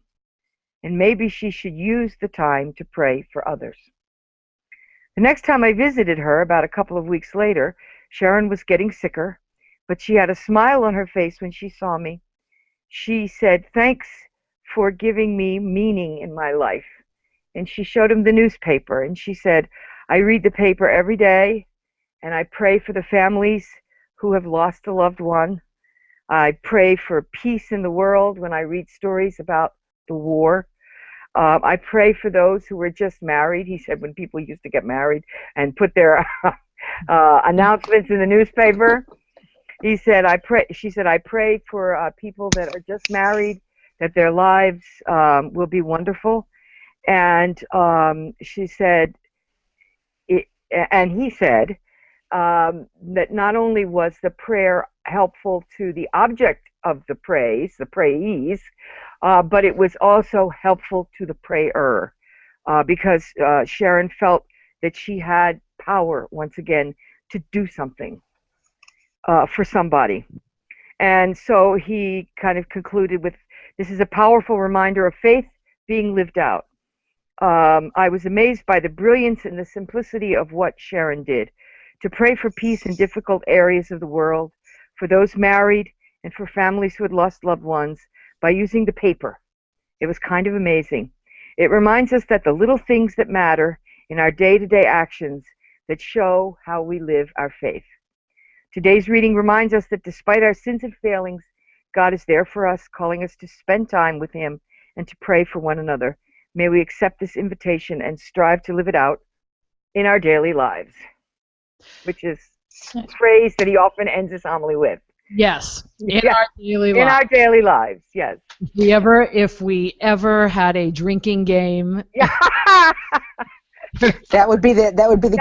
and maybe she should use the time to pray for others. The next time I visited her, about a couple of weeks later, Sharon was getting sicker, but she had a smile on her face when she saw me. She said, "Thanks for giving me meaning in my life." And she showed him the newspaper, and she said, "I read the paper every day, and I pray for the families who have lost a loved one. I pray for peace in the world when I read stories about the war. I pray for those who were just married." He said when people used to get married and put their announcements in the newspaper. He said, she said, "I pray for people that are just married, that their lives will be wonderful." And she said, and he said that not only was the prayer helpful to the object of the praise, the prayees, but it was also helpful to the prayer, because Sharon felt that she had power once again to do something for somebody. And so he kind of concluded with, "This is a powerful reminder of faith being lived out." I was amazed by the brilliance and the simplicity of what Sharon did, to pray for peace in difficult areas of the world, for those married, and for families who had lost loved ones, by using the paper. It was kind of amazing. It reminds us that the little things that matter in our day-to-day actions that show how we live our faith. Today's reading reminds us that despite our sins and failings, God is there for us, calling us to spend time with Him and to pray for one another. May we accept this invitation and strive to live it out in our daily lives, which is a phrase that he often ends his homily with.
Yes, in our daily lives.
In our daily lives, yes.
If we ever had a drinking game,
that would be the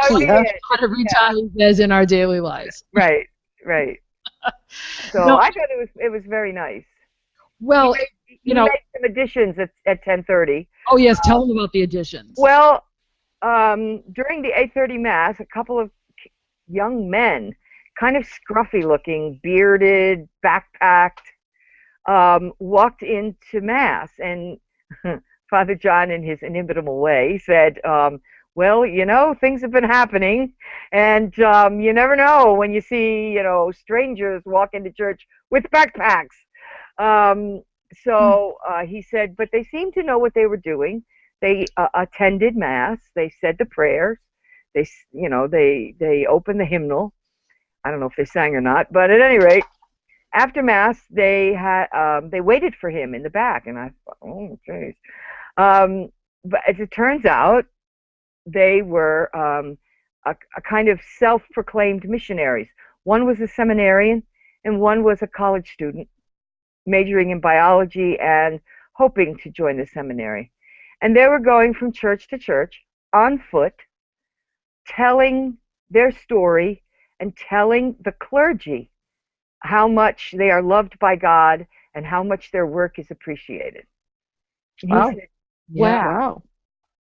key, huh?
Every time he says "in our daily lives."
Right. So no, I thought it was very nice.
Well,
he made some additions at 10:30.
Oh yes, tell them about the additions.
Well, during the 8:30 Mass, a couple of young men kind of scruffy looking, bearded, backpacked, walked into Mass, and Father John, in his inimitable way, said, well, you know, things have been happening, and you never know when you see, you know, strangers walk into church with backpacks. So he said, but they seemed to know what they were doing. They attended Mass. They said the prayers. They, you know, they opened the hymnal. I don't know if they sang or not, but at any rate, after Mass, they waited for him in the back, and I thought, oh, jeez. But as it turns out, they were a kind of self-proclaimed missionaries. One was a seminarian, and one was a college student, majoring in biology and hoping to join the seminary. And they were going from church to church on foot, telling their story and telling the clergy how much they are loved by God and how much their work is appreciated. And
Wow.
he said, wow.
Wow.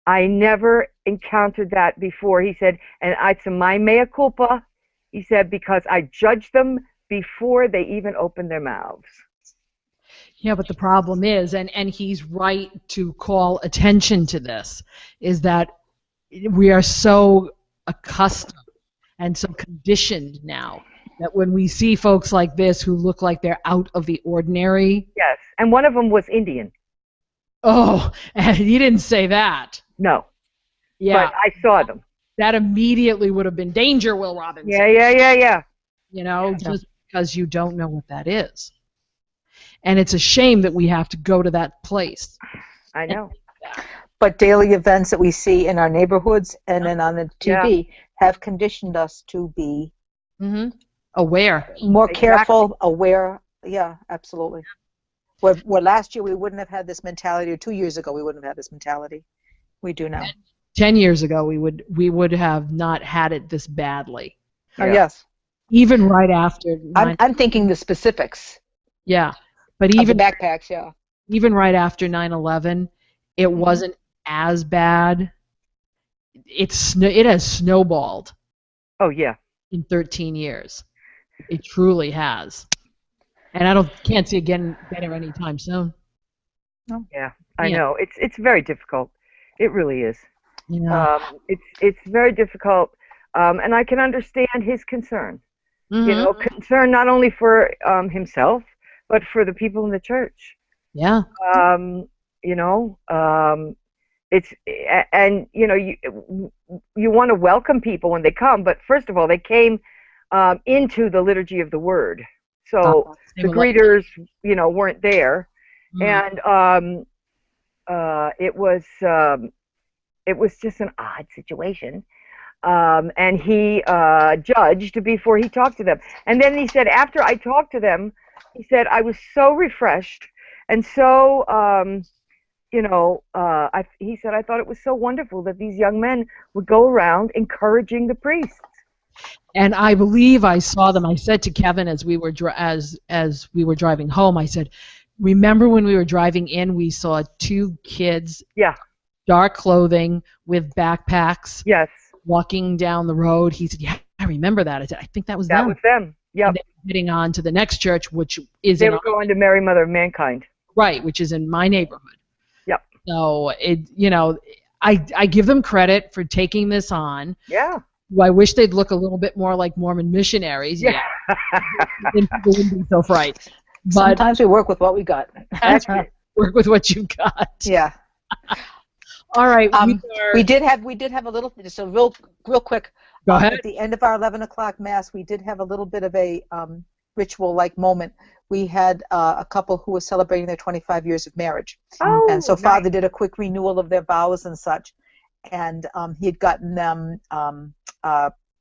I never encountered that before. He said, and it's my mea culpa, he said, because I judged them before they even opened their mouths.
Yeah, but the problem is, and he's right to call attention to this, is that we are so accustomed and so conditioned now that when we see folks like this who look like they're out of the ordinary.
Yes, and one of them was Indian.
Oh, and you didn't say that.
No.
Yeah.
But I saw them.
That immediately would have been danger, Will Robinson.
Yeah.
You know, just because you don't know what that is. And it's a shame that we have to go to that place.
I know.
But daily events that we see in our neighborhoods and then on the TV have conditioned us to be
aware.
More careful, aware. Yeah, absolutely. Where last year we wouldn't have had this mentality, or 2 years ago we wouldn't have had this mentality. We do now.
10 years ago we would have not had it this badly.
Oh, yes.
Even right after.
I'm thinking the specifics.
Yeah. But even
the backpacks, yeah.
Even right after 9/11, it wasn't as bad. It has snowballed.
Oh yeah.
In 13 years, it truly has, and I can't see it getting better anytime soon.
No.
Yeah, I know. It's very difficult. It really is.
Yeah.
It's very difficult, and I can understand his concern. You know, concern not only for himself, but for the people in the church.
Yeah.
You know, it's, and you know, you want to welcome people when they come, but first of all, they came into the liturgy of the Word, so the greeters, you know, weren't there, and it was just an odd situation. And he judged before he talked to them. And then he said, after I talked to them, he said, I was so refreshed and so, you know, he said, I thought it was so wonderful that these young men would go around encouraging the priests.
And I believe I saw them. I said to Kevin as we were as we were driving home, I said, remember when we were driving in, we saw 2 kids, dark clothing with backpacks.
Yes.
Walking down the road. He said, yeah, I remember that. I said, I think that was them.
That was them, yep.
And they were heading on to the next church, which is
They were going to Mary Mother of Mankind.
Right, which is in my neighborhood.
Yep.
So, you know, I give them credit for taking this on.
Yeah.
I wish they'd look a little bit more like Mormon missionaries.
Yeah.
Then people wouldn't be so fright. But
sometimes we work with what we got.
That's right. Work with what you got.
Yeah.
All right.
We did have a little, just a real quick.
Go ahead.
At the end of our 11 o'clock mass, we did have a little bit of a ritual-like moment. We had a couple who was celebrating their 25 years of marriage, and so Father did a quick renewal of their vows and such, and he had gotten them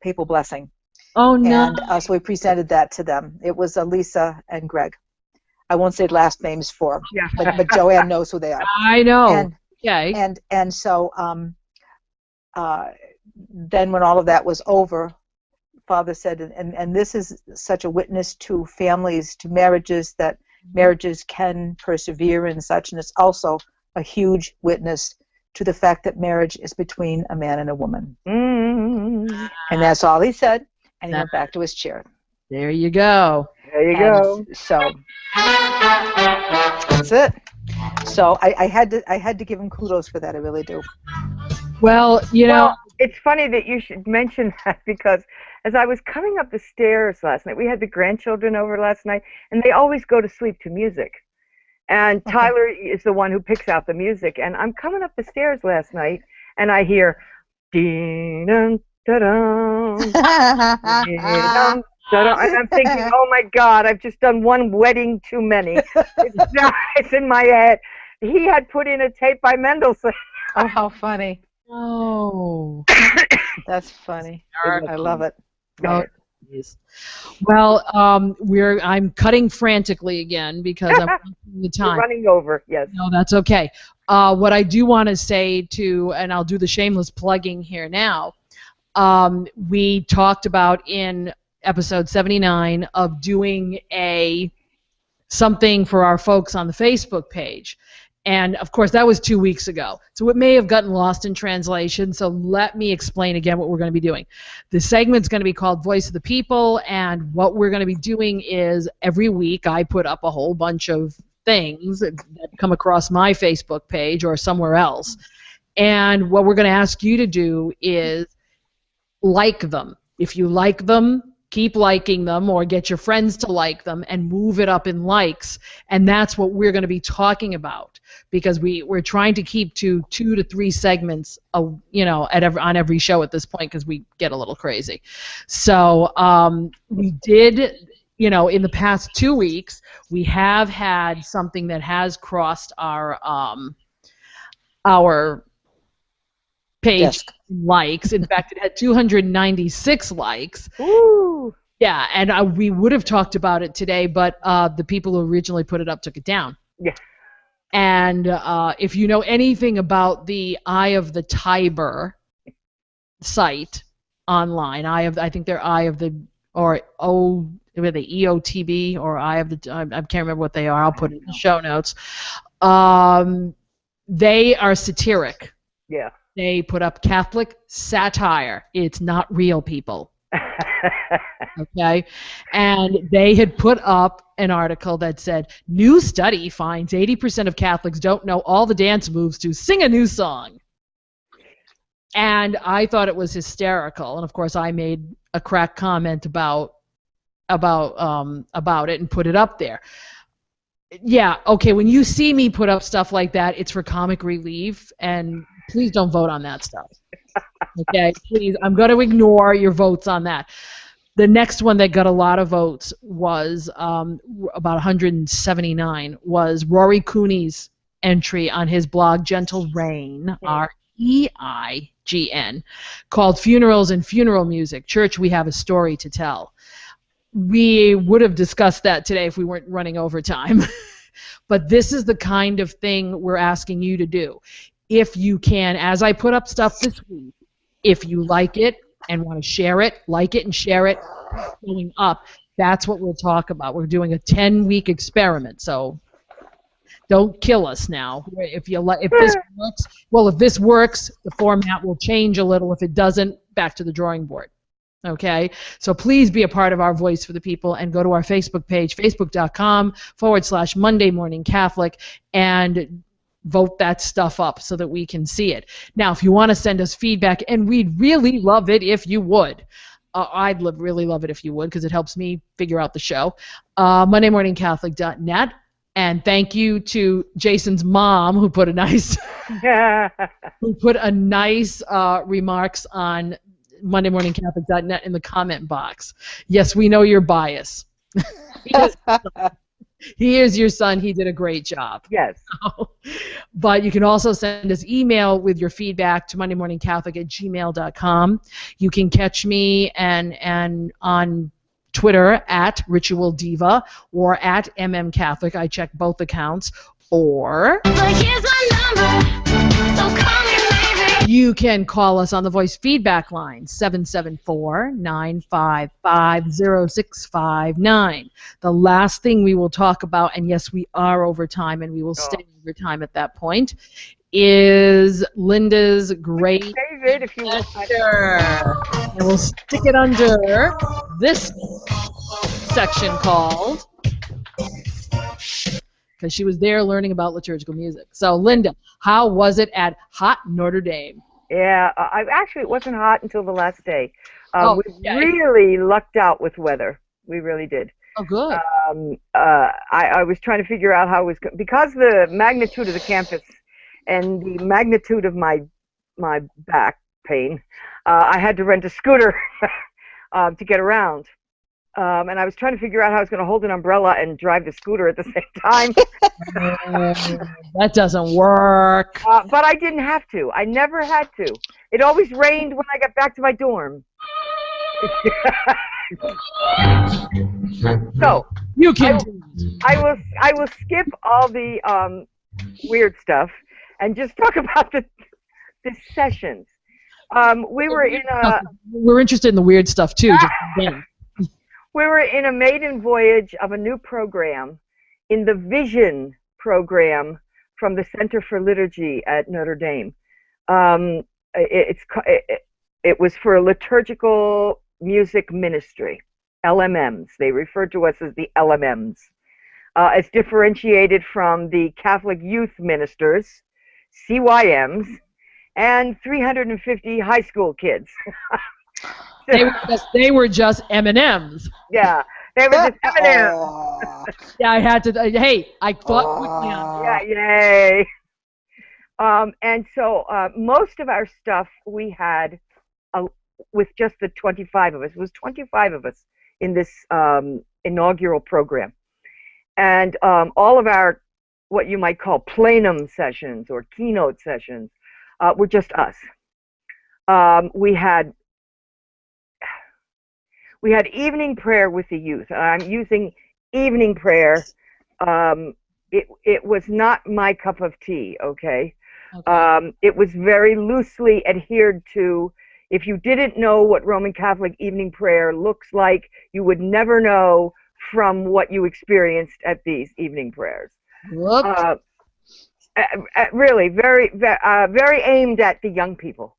papal blessing.
Oh no!
And so we presented that to them. It was Lisa and Greg. I won't say last names for them, but Joanne knows who they are.
I know.
And,
okay.
And so then when all of that was over, Father said, and this is such a witness to families, to marriages, that marriages can persevere and such, and it's also a huge witness to the fact that marriage is between a man and a woman. And that's all he said, and he went back to his chair.
There you go.
There you go.
So that's it. So I had to give him kudos for that. I really do.
Well,
Well, it's funny that you should mention that because as I was coming up the stairs last night, we had the grandchildren over last night, and they always go to sleep to music. And Tyler is the one who picks out the music. And I'm coming up the stairs last night, and I hear, dee-dum, da-dum, dee-dum, da-dum. And I'm thinking, oh my God, I've just done one wedding too many. It's in my head. He had put in a tape by Mendelssohn.
Oh, how funny.
Oh.
That's funny. I love it.
Oh, geez. Well, I'm cutting frantically again because I'm running the time.
You're running over, yes.
No, that's okay. What I do want to say and I'll do the shameless plugging here now, we talked about in episode 79 of doing something for our folks on the Facebook page. And, of course, that was 2 weeks ago. So it may have gotten lost in translation, so let me explain again what we're going to be doing. The segment's going to be called Voice of the People, and what we're going to be doing is every week I put up a whole bunch of things that come across my Facebook page or somewhere else. And what we're going to ask you to do is like them. If you like them, keep liking them or get your friends to like them and move it up in likes. And that's what we're going to be talking about because we're trying to keep to 2 to 3 segments on every show at this point because we get a little crazy. So we did, in the past 2 weeks, we have had something that has crossed our page likes. In fact, it had 296 likes.
Ooh.
Yeah, and we would have talked about it today, but the people who originally put it up took it down.
Yeah.
And if you know anything about the Eye of the Tiber site online, I think they're Eye of the EOTB or Eye of the I can't remember what they are. I'll put it in the show notes. They are satiric.
Yeah.
They put up Catholic satire. It's not real, people. Okay? And they had put up an article that said, new study finds 80% of Catholics don't know all the dance moves to Sing a New Song. And I thought it was hysterical. And, of course, I made a crack comment about it and put it up there. Yeah, okay, when you see me put up stuff like that, it's for comic relief, and please don't vote on that stuff. Okay, please, I'm going to ignore your votes on that. The next one that got a lot of votes was about 179, was Rory Cooney's entry on his blog, Gentle Rain, REIGN, called Funerals and Funeral Music. Church, we have a story to tell. We would have discussed that today if we weren't running over time. But this is the kind of thing we're asking you to do. If you can, as I put up stuff this week, if you like it and want to share it, like it and share it, going up, that's what we'll talk about. We're doing a 10-week experiment, so don't kill us now. If this works, well, if this works, the format will change a little. If it doesn't, back to the drawing board. Okay, so please be a part of our Voice for the People and go to our Facebook page, facebook.com/Monday Morning Catholic, and vote that stuff up so that we can see it. Now, if you want to send us feedback, and we'd really love it if you would. I'd really love it if you would because it helps me figure out the show. MondayMorningCatholic.net. And thank you to Jason's mom who put a nice remarks on MondayMorningCatholic.net in the comment box. Yes, we know your bias. He is your son. He did a great job.
Yes.
But you can also send us email with your feedback to MondayMorningCatholic@gmail.com. You can catch me and on Twitter at Ritual Diva or at MMCatholic. I check both accounts. Or
Here's my number, so call me maybe.
You can call us on the voice feedback line, 774-955-0659. The last thing we will talk about, and yes, we are over time, and we will stay over time at that point, is Linda's great
David, if you want.
picture. And we'll stick it under this section called, because she was there learning about liturgical music. So, Linda, how was it at Hot Notre Dame?
Yeah, actually, it wasn't hot until the last day. We
okay.
really lucked out with weather. We really did.
Oh, good.
I was trying to figure out how it was because the magnitude of the campus and the magnitude of my back pain. I had to rent a scooter to get around, and I was trying to figure out how I was going to hold an umbrella and drive the scooter at the same time.
That doesn't work.
But I didn't have to. I never had to. It always rained when I got back to my dorm. So
you can.
I will skip all the weird stuff and just talk about the sessions. We were in a.
We're interested in the weird stuff too. Just
we were in a maiden voyage of a new program, in the Vision program from the Center for Liturgy at Notre Dame. It was for a liturgical music ministry, LMMs. They refer to us as the LMMs. It's differentiated from the Catholic Youth Ministers, CYMs, and 350 high school kids.
They were just M&Ms.
Yeah, they were just M&Ms.
Yeah, I had to. Hey, I thought.
Yeah, yay. And so most of our stuff we had with just the 25 of us. It was 25 of us in this inaugural program. And all of our, what you might call plenum sessions or keynote sessions, were just us. We had evening prayer with the youth. I'm using evening prayer. It was not my cup of tea, okay? It was very loosely adhered to. If you didn't know what Roman Catholic evening prayer looks like, you would never know from what you experienced at these evening prayers. Really, very aimed at the young people.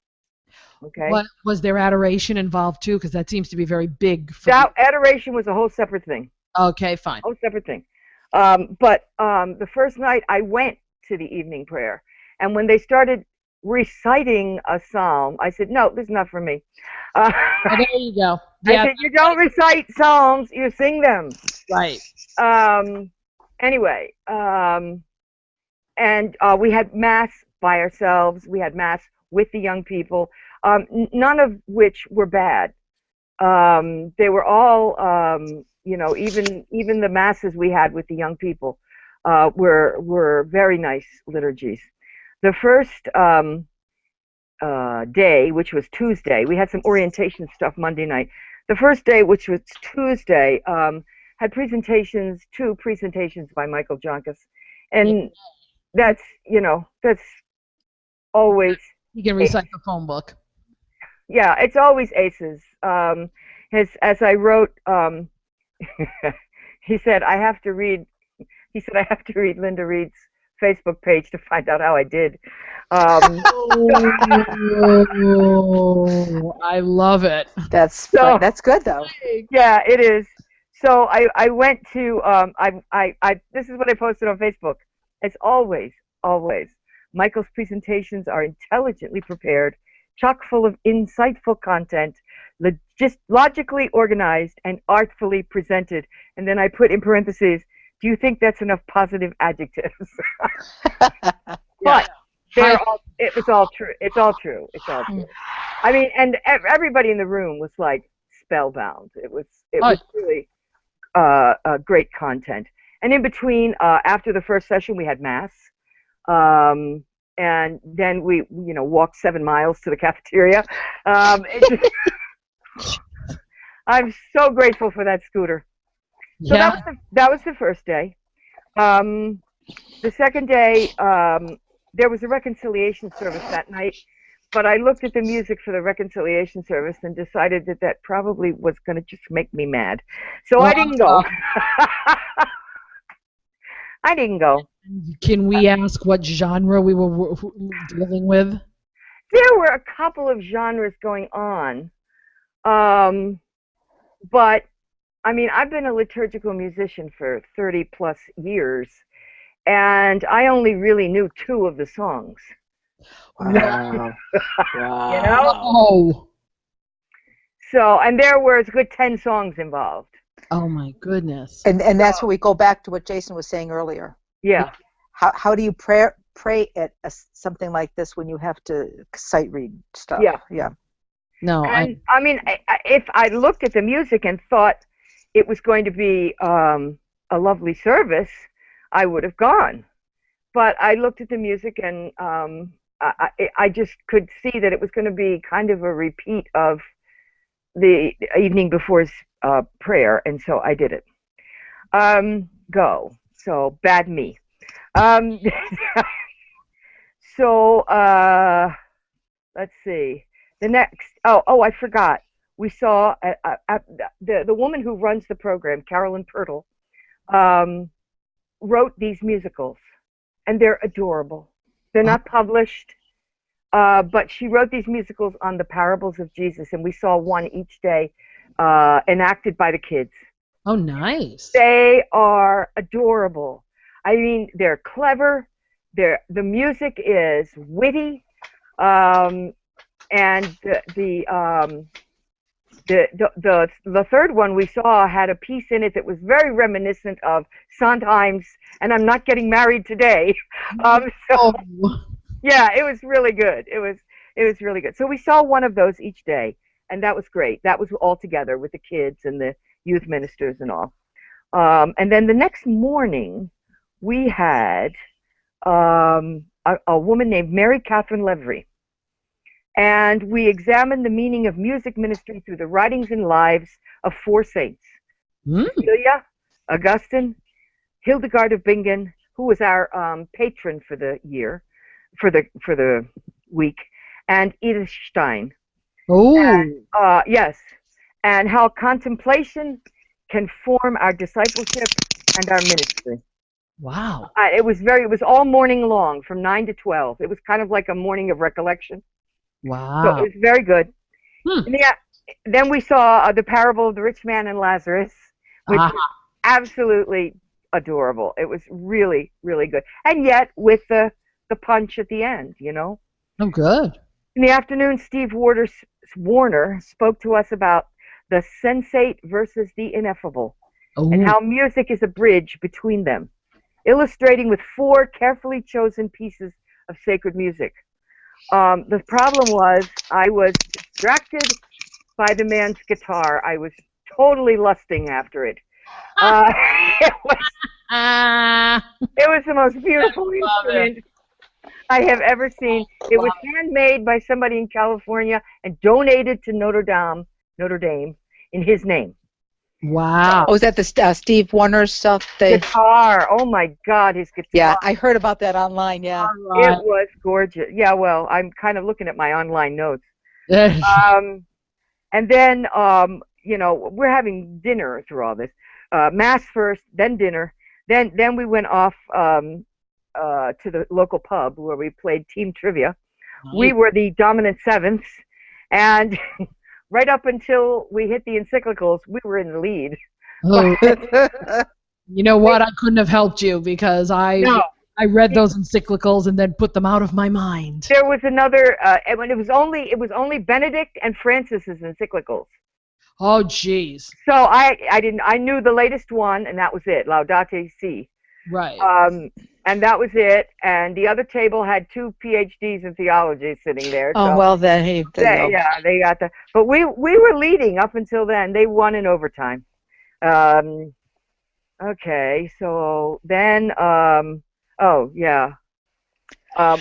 Okay.
What was there adoration involved too? Because that seems to be very big.
Adoration was a whole separate thing.
Okay, fine.
Whole separate thing. But the first night I went to the evening prayer, and when they started reciting a psalm, I said, "No, this is not for me."
There you go. Yeah.
I said, "You don't recite psalms; you sing them."
Right.
Anyway, and we had mass by ourselves. We had mass with the young people. None of which were bad. They were all, even the masses we had with the young people were very nice liturgies. The first day, which was Tuesday, we had some orientation stuff Monday night. The first day, which was Tuesday, had two presentations by Michael Jonkas, and that's always.
You can recite the phone book.
Yeah, it's always aces. As I wrote, he said I have to read Linda Reed's Facebook page to find out how I did.
I love it.
That's good though.
Yeah, it is. So I went to this is what I posted on Facebook. As always, Michael's presentations are intelligently prepared, chock full of insightful content, just logically organized and artfully presented. And then I put in parentheses, do you think that's enough positive adjectives? But it was all true. It's all true. It's all true. I mean, and everybody in the room was like spellbound. It was really great content. And in between, after the first session, we had mass. And then we, walked 7 miles to the cafeteria. I'm so grateful for that scooter. So
Yeah.
that was the first day. The second day, there was a reconciliation service that night, but I looked at the music for the reconciliation service and decided that probably was going to just make me mad. So I didn't go. I didn't go.
Can we ask what genre we were dealing with?
There were a couple of genres going on, but I mean, I've been a liturgical musician for 30 plus years, and I only really knew 2 of the songs.
Wow.
You know?
Oh.
So, and there were a good 10 songs involved.
Oh my goodness.
And that's where we go back to what Jason was saying earlier.
Yeah.
How do you pray at something like this when you have to sight read stuff?
Yeah.
Yeah.
No,
And I mean, if I looked at the music and thought it was going to be a lovely service, I would have gone. But I looked at the music and I just could see that it was going to be kind of a repeat of the evening before's prayer, and so I did it. Go. So bad me. So let's see. The next. Oh, I forgot. We saw the woman who runs the program, Carolyn Pirtle, wrote these musicals, and they're adorable. They're not published, but she wrote these musicals on the parables of Jesus, and we saw one each day enacted by the kids.
Oh, nice.
They are adorable. I mean, they're clever. The music is witty, and the third one we saw had a piece in it that was very reminiscent of Sondheim's "And I'm Not Getting Married Today." Yeah, it was really good. It was really good. So we saw one of those each day, and that was great. That was all together with the kids and the youth ministers and all. And then the next morning, we had a woman named Mary Catherine Levry. And we examined the meaning of music ministry through the writings and lives of 4 saints. Cecilia, Augustine, Hildegard of Bingen, who was our patron for the year, for the week, and Edith Stein.
Oh.
And, yes. And how contemplation can form our discipleship and our ministry.
Wow.
It was all morning long, from 9 to 12. It was kind of like a morning of recollection.
Wow.
So it was very good. Yeah. Then we saw the parable of the rich man and Lazarus, which was absolutely adorable. It was really, really good. And yet with the punch at the end, you know.
Oh, good.
In the afternoon, Steve Warner spoke to us about the sensate versus the ineffable, and how music is a bridge between them, illustrating with 4 carefully chosen pieces of sacred music. The problem was I was distracted by the man's guitar. I was totally lusting after it. It was the most beautiful instrument I have ever seen. It was handmade by somebody in California and donated to Notre Dame in his name.
Wow.
Oh, is that the Steve Warner's stuff?
Guitar. Oh my God, his guitar.
Yeah, I heard about that online. Yeah.
It was gorgeous. Yeah, well, I'm kind of looking at my online notes. And then, you know, we're having dinner through all this. Mass first, then dinner. Then we went off to the local pub where we played team trivia. Nice. We were the dominant 7ths, and right up until we hit the encyclicals, we were in the lead.
Oh. You know what? I couldn't have helped you because I read those encyclicals and then put them out of my mind.
There was another, and it was only Benedict and Francis's encyclicals.
Oh, jeez.
So I knew the latest one, and that was it, Laudate Si.
Right.
And that was it. And the other table had 2 PhDs in theology sitting there.
Oh,
so
well then,
they got the. But we were leading up until then. They won in overtime. Okay, so then, oh yeah,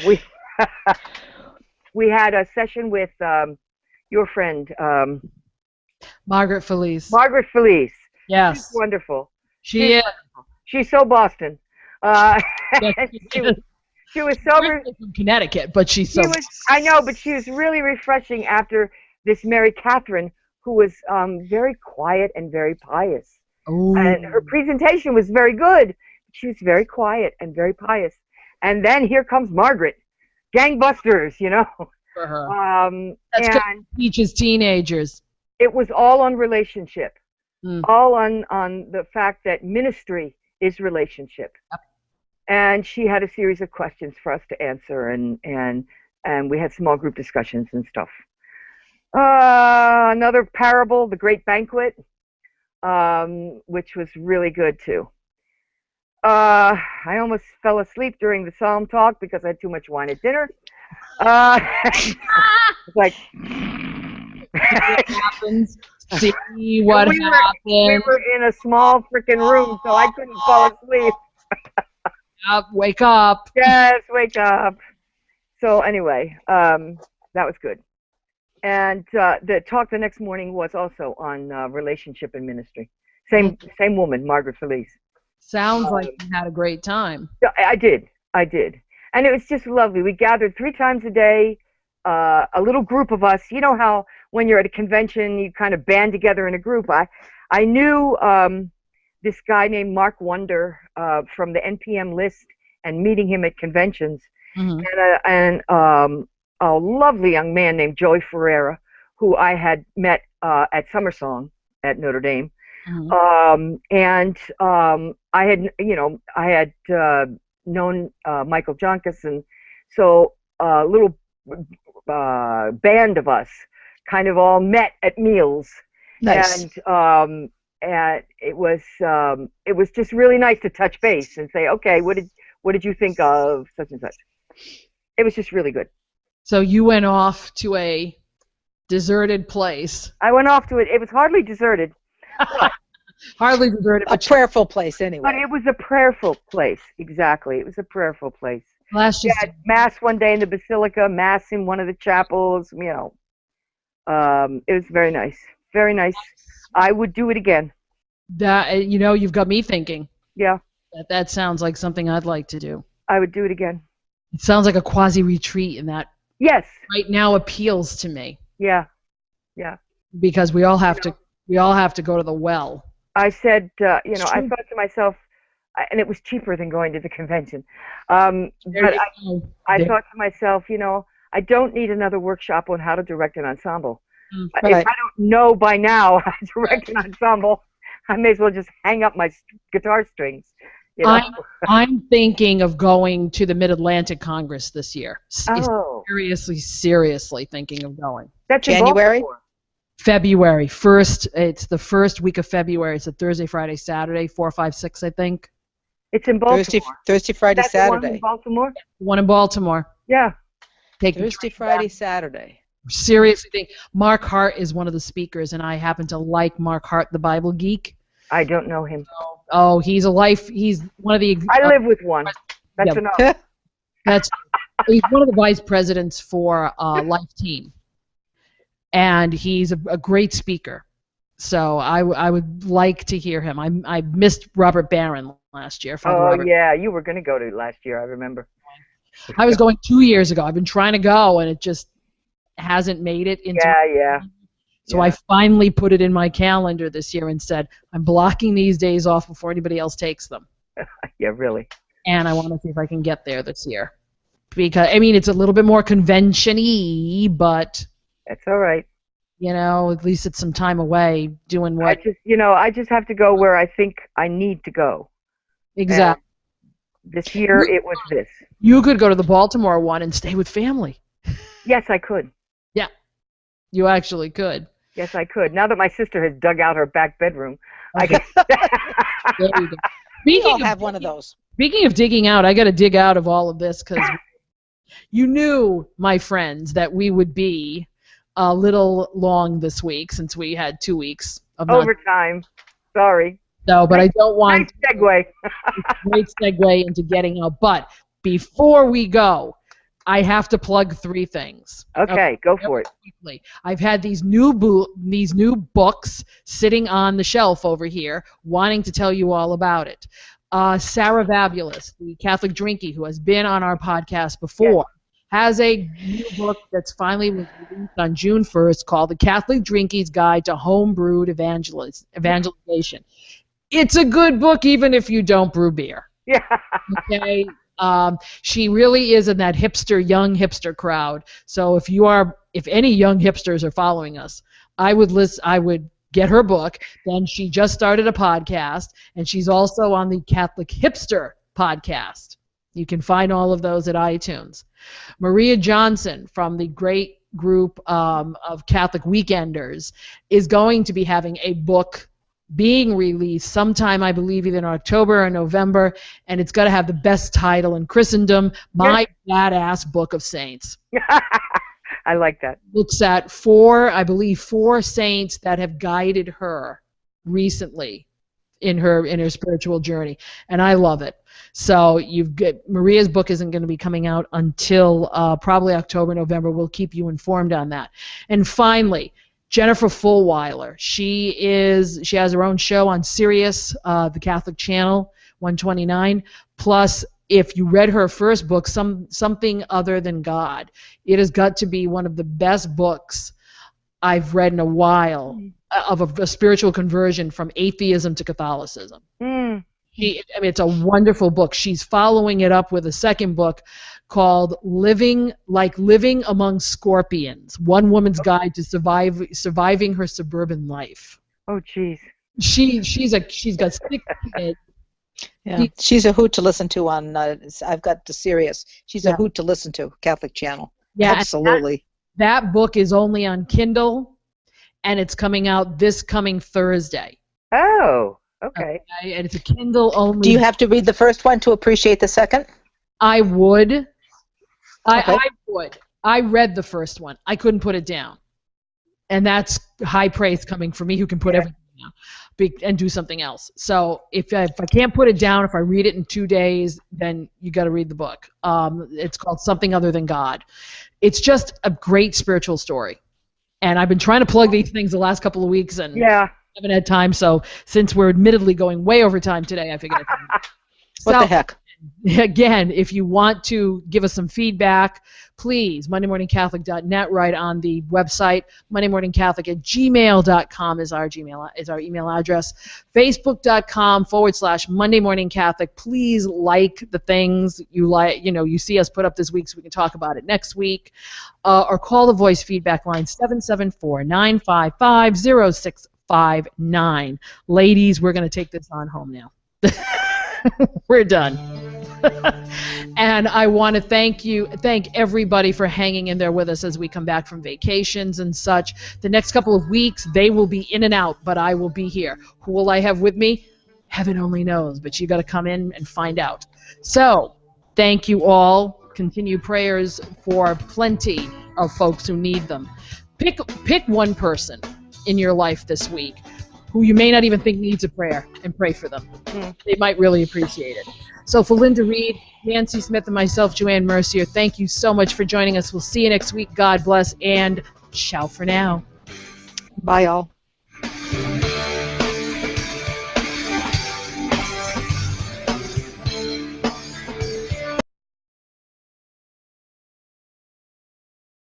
we we had a session with your friend
Margaret Felice.
Margaret Felice.
Yes.
She's wonderful.
She is.
She's so Boston.
Yes,
she was so
from Connecticut, but she's so.
I know, but she was really refreshing after this Mary Catherine, who was very quiet and very pious.
Ooh.
And her presentation was very good. she was very quiet and very pious. And then here comes Margaret, gangbusters, you know.
For her. That's good.
And
Teaches teenagers.
it was all on relationship, all on the fact that ministry is relationship.
Yep.
And she had a series of questions for us to answer, and we had small group discussions and stuff. Another parable, The Great Banquet, which was really good too. I almost fell asleep during the psalm talk because I had too much wine at dinner. It's like
what happens. See what happens.
We were in a small freaking room, so I couldn't fall asleep.
Wake up.
Yes, wake up. So anyway, that was good. And the talk the next morning was also on relationship and ministry. Same woman, Margaret Felice.
Sounds like you had a great time.
I did. And it was just lovely. We gathered 3 times a day, a little group of us. You know how when you're at a convention, you kind of band together in a group. I knew this guy named Mark Wonder from the NPM list and meeting him at conventions. And a lovely young man named Joey Ferreira, who I had met at Summer Song at Notre Dame. And I had known Michael Joncas, and so a little band of us kind of all met at meals.
Nice.
And it was just really nice to touch base and say, okay, what did you think of such and such? It was just really good.
So you went off to a deserted place.
I went off to it. It was hardly deserted.
Hardly deserted.
A prayerful place, anyway.
But it was a prayerful place. Exactly. It was a prayerful place.
Well, that's just
mass one day in the Basilica, mass in one of the chapels, you know. It was very nice. Very nice. I would do it again.
That, you know, you've got me thinking.
Yeah.
That sounds like something I'd like to do.
I would do it again.
It sounds like a quasi-retreat, and that
yes
right now appeals to me.
Yeah.
Because we all have to go to the well.
I said, I thought to myself, and it was cheaper than going to the convention. But I thought to myself, I don't need another workshop on how to direct an ensemble.
Right.
If I don't know by now how to direct an ensemble, I may as well just hang up my guitar strings.
I'm thinking of going to the Mid-Atlantic Congress this year.
Oh.
Seriously thinking of going.
That's
January?
February 1st. It's the first week of February. It's a Thursday, Friday, Saturday, 4, 5, 6, I think.
It's in Baltimore.
Thursday, Friday,
That's
Saturday.
The one in Baltimore?
One in Baltimore.
Yeah.
Thursday, Friday, Saturday.
Seriously think. Mark Hart is one of the speakers, and I happen to like Mark Hart, the Bible geek.
I don't know him.
Oh, he's one of the...
I live with one. That's enough.
He's one of the vice presidents for Life Team. And he's a great speaker. So I would like to hear him. I missed Robert Barron last year.
Yeah, you were going to go to last year, I remember.
I was going 2 years ago. I've been trying to go, and it just hasn't made it into...
Yeah.
So I finally put it in my calendar this year and said, I'm blocking these days off before anybody else takes them.
Yeah, really.
And I want to see if I can get there this year. Because, it's a little bit more convention-y, but...
That's all right.
At least it's some time away doing what...
I just have to go where I think I need to go.
Exactly.
And this year it was this.
You could go to the Baltimore one and stay with family.
Yes, I could.
Yeah, you actually could.
Yes, I could. Now that my sister has dug out her back bedroom, I can...
There you go.
We all have one of those.
Speaking of digging out, I got to dig out of all of this because you knew, my friends, that we would be a little long this week since we had 2 weeks of
overtime. Sorry.
No, but I don't want...
Great segue.
Great segue into getting out. But before we go, I have to plug 3 things.
Okay, go for it.
Quickly. I've had these new books sitting on the shelf over here, wanting to tell you all about it. Sarah Vabulis, the Catholic Drinky, who has been on our podcast before, has a new book that's finally released on June 1st called The Catholic Drinky's Guide to Homebrewed Evangelization. It's a good book even if you don't brew beer.
Yeah.
Okay. She really is in that young hipster crowd. So if any young hipsters are following us, I would get her book. Then she just started a podcast, and she's also on the Catholic Hipster podcast. You can find all of those at iTunes. Maria Johnson from the great group of Catholic Weekenders is going to be having a book being released sometime, I believe, either in October or November, and it's going to have the best title in Christendom, My Badass Book of Saints.
I like that.
Looks at four saints that have guided her recently in her spiritual journey, and I love it. So Maria's book isn't going to be coming out until probably October, November. We'll keep you informed on that. And finally, Jennifer Fulwiler. She has her own show on Sirius, the Catholic Channel 129. Plus, if you read her first book, Something Other Than God, it has got to be one of the best books I've read in a while of a spiritual conversion from atheism to Catholicism. It's a wonderful book. She's following it up with a second book called Living Among Scorpions, One Woman's Guide to Surviving Her Suburban Life.
Oh, geez.
She's got 6 kids.
Yeah, she's a hoot to listen to on. I've got the Sirius. She's a hoot to listen to. Catholic Channel. Yeah, absolutely.
That book is only on Kindle, and it's coming out this coming Thursday.
Oh, okay.
And it's a Kindle only.
Do you have to read the first one to appreciate the second?
I would. I would. I read the first one. I couldn't put it down, and that's high praise coming from me, who can put everything down and do something else. So if I can't put it down, if I read it in 2 days, then you got to read the book. It's called Something Other Than God. It's just a great spiritual story, and I've been trying to plug these things the last couple of weeks, and haven't had time. So since we're admittedly going way over time today, I figured.
What the heck?
Again, if you want to give us some feedback, please, MondayMorningCatholic.net, right on the website. MondayMorningCatholic@gmail.com is our email address. Facebook.com/MondayMorningCatholic. Please like the things you see us put up this week so we can talk about it next week. Or call the voice feedback line 774-955-0659. Ladies, we're going to take this on home now. We're done. And I want to thank everybody for hanging in there with us as we come back from vacations and such. The next couple of weeks, they will be in and out, but I will be here. Who will I have with me? Heaven only knows, but you got to come in and find out. So, thank you all. Continue prayers for plenty of folks who need them. Pick one person in your life this week who you may not even think needs a prayer, and pray for them. They might really appreciate it. So for Linda Reed, Nancy Smith, and myself, Joanne Mercier, thank you so much for joining us. We'll see you next week. God bless, and ciao for now.
Bye, all.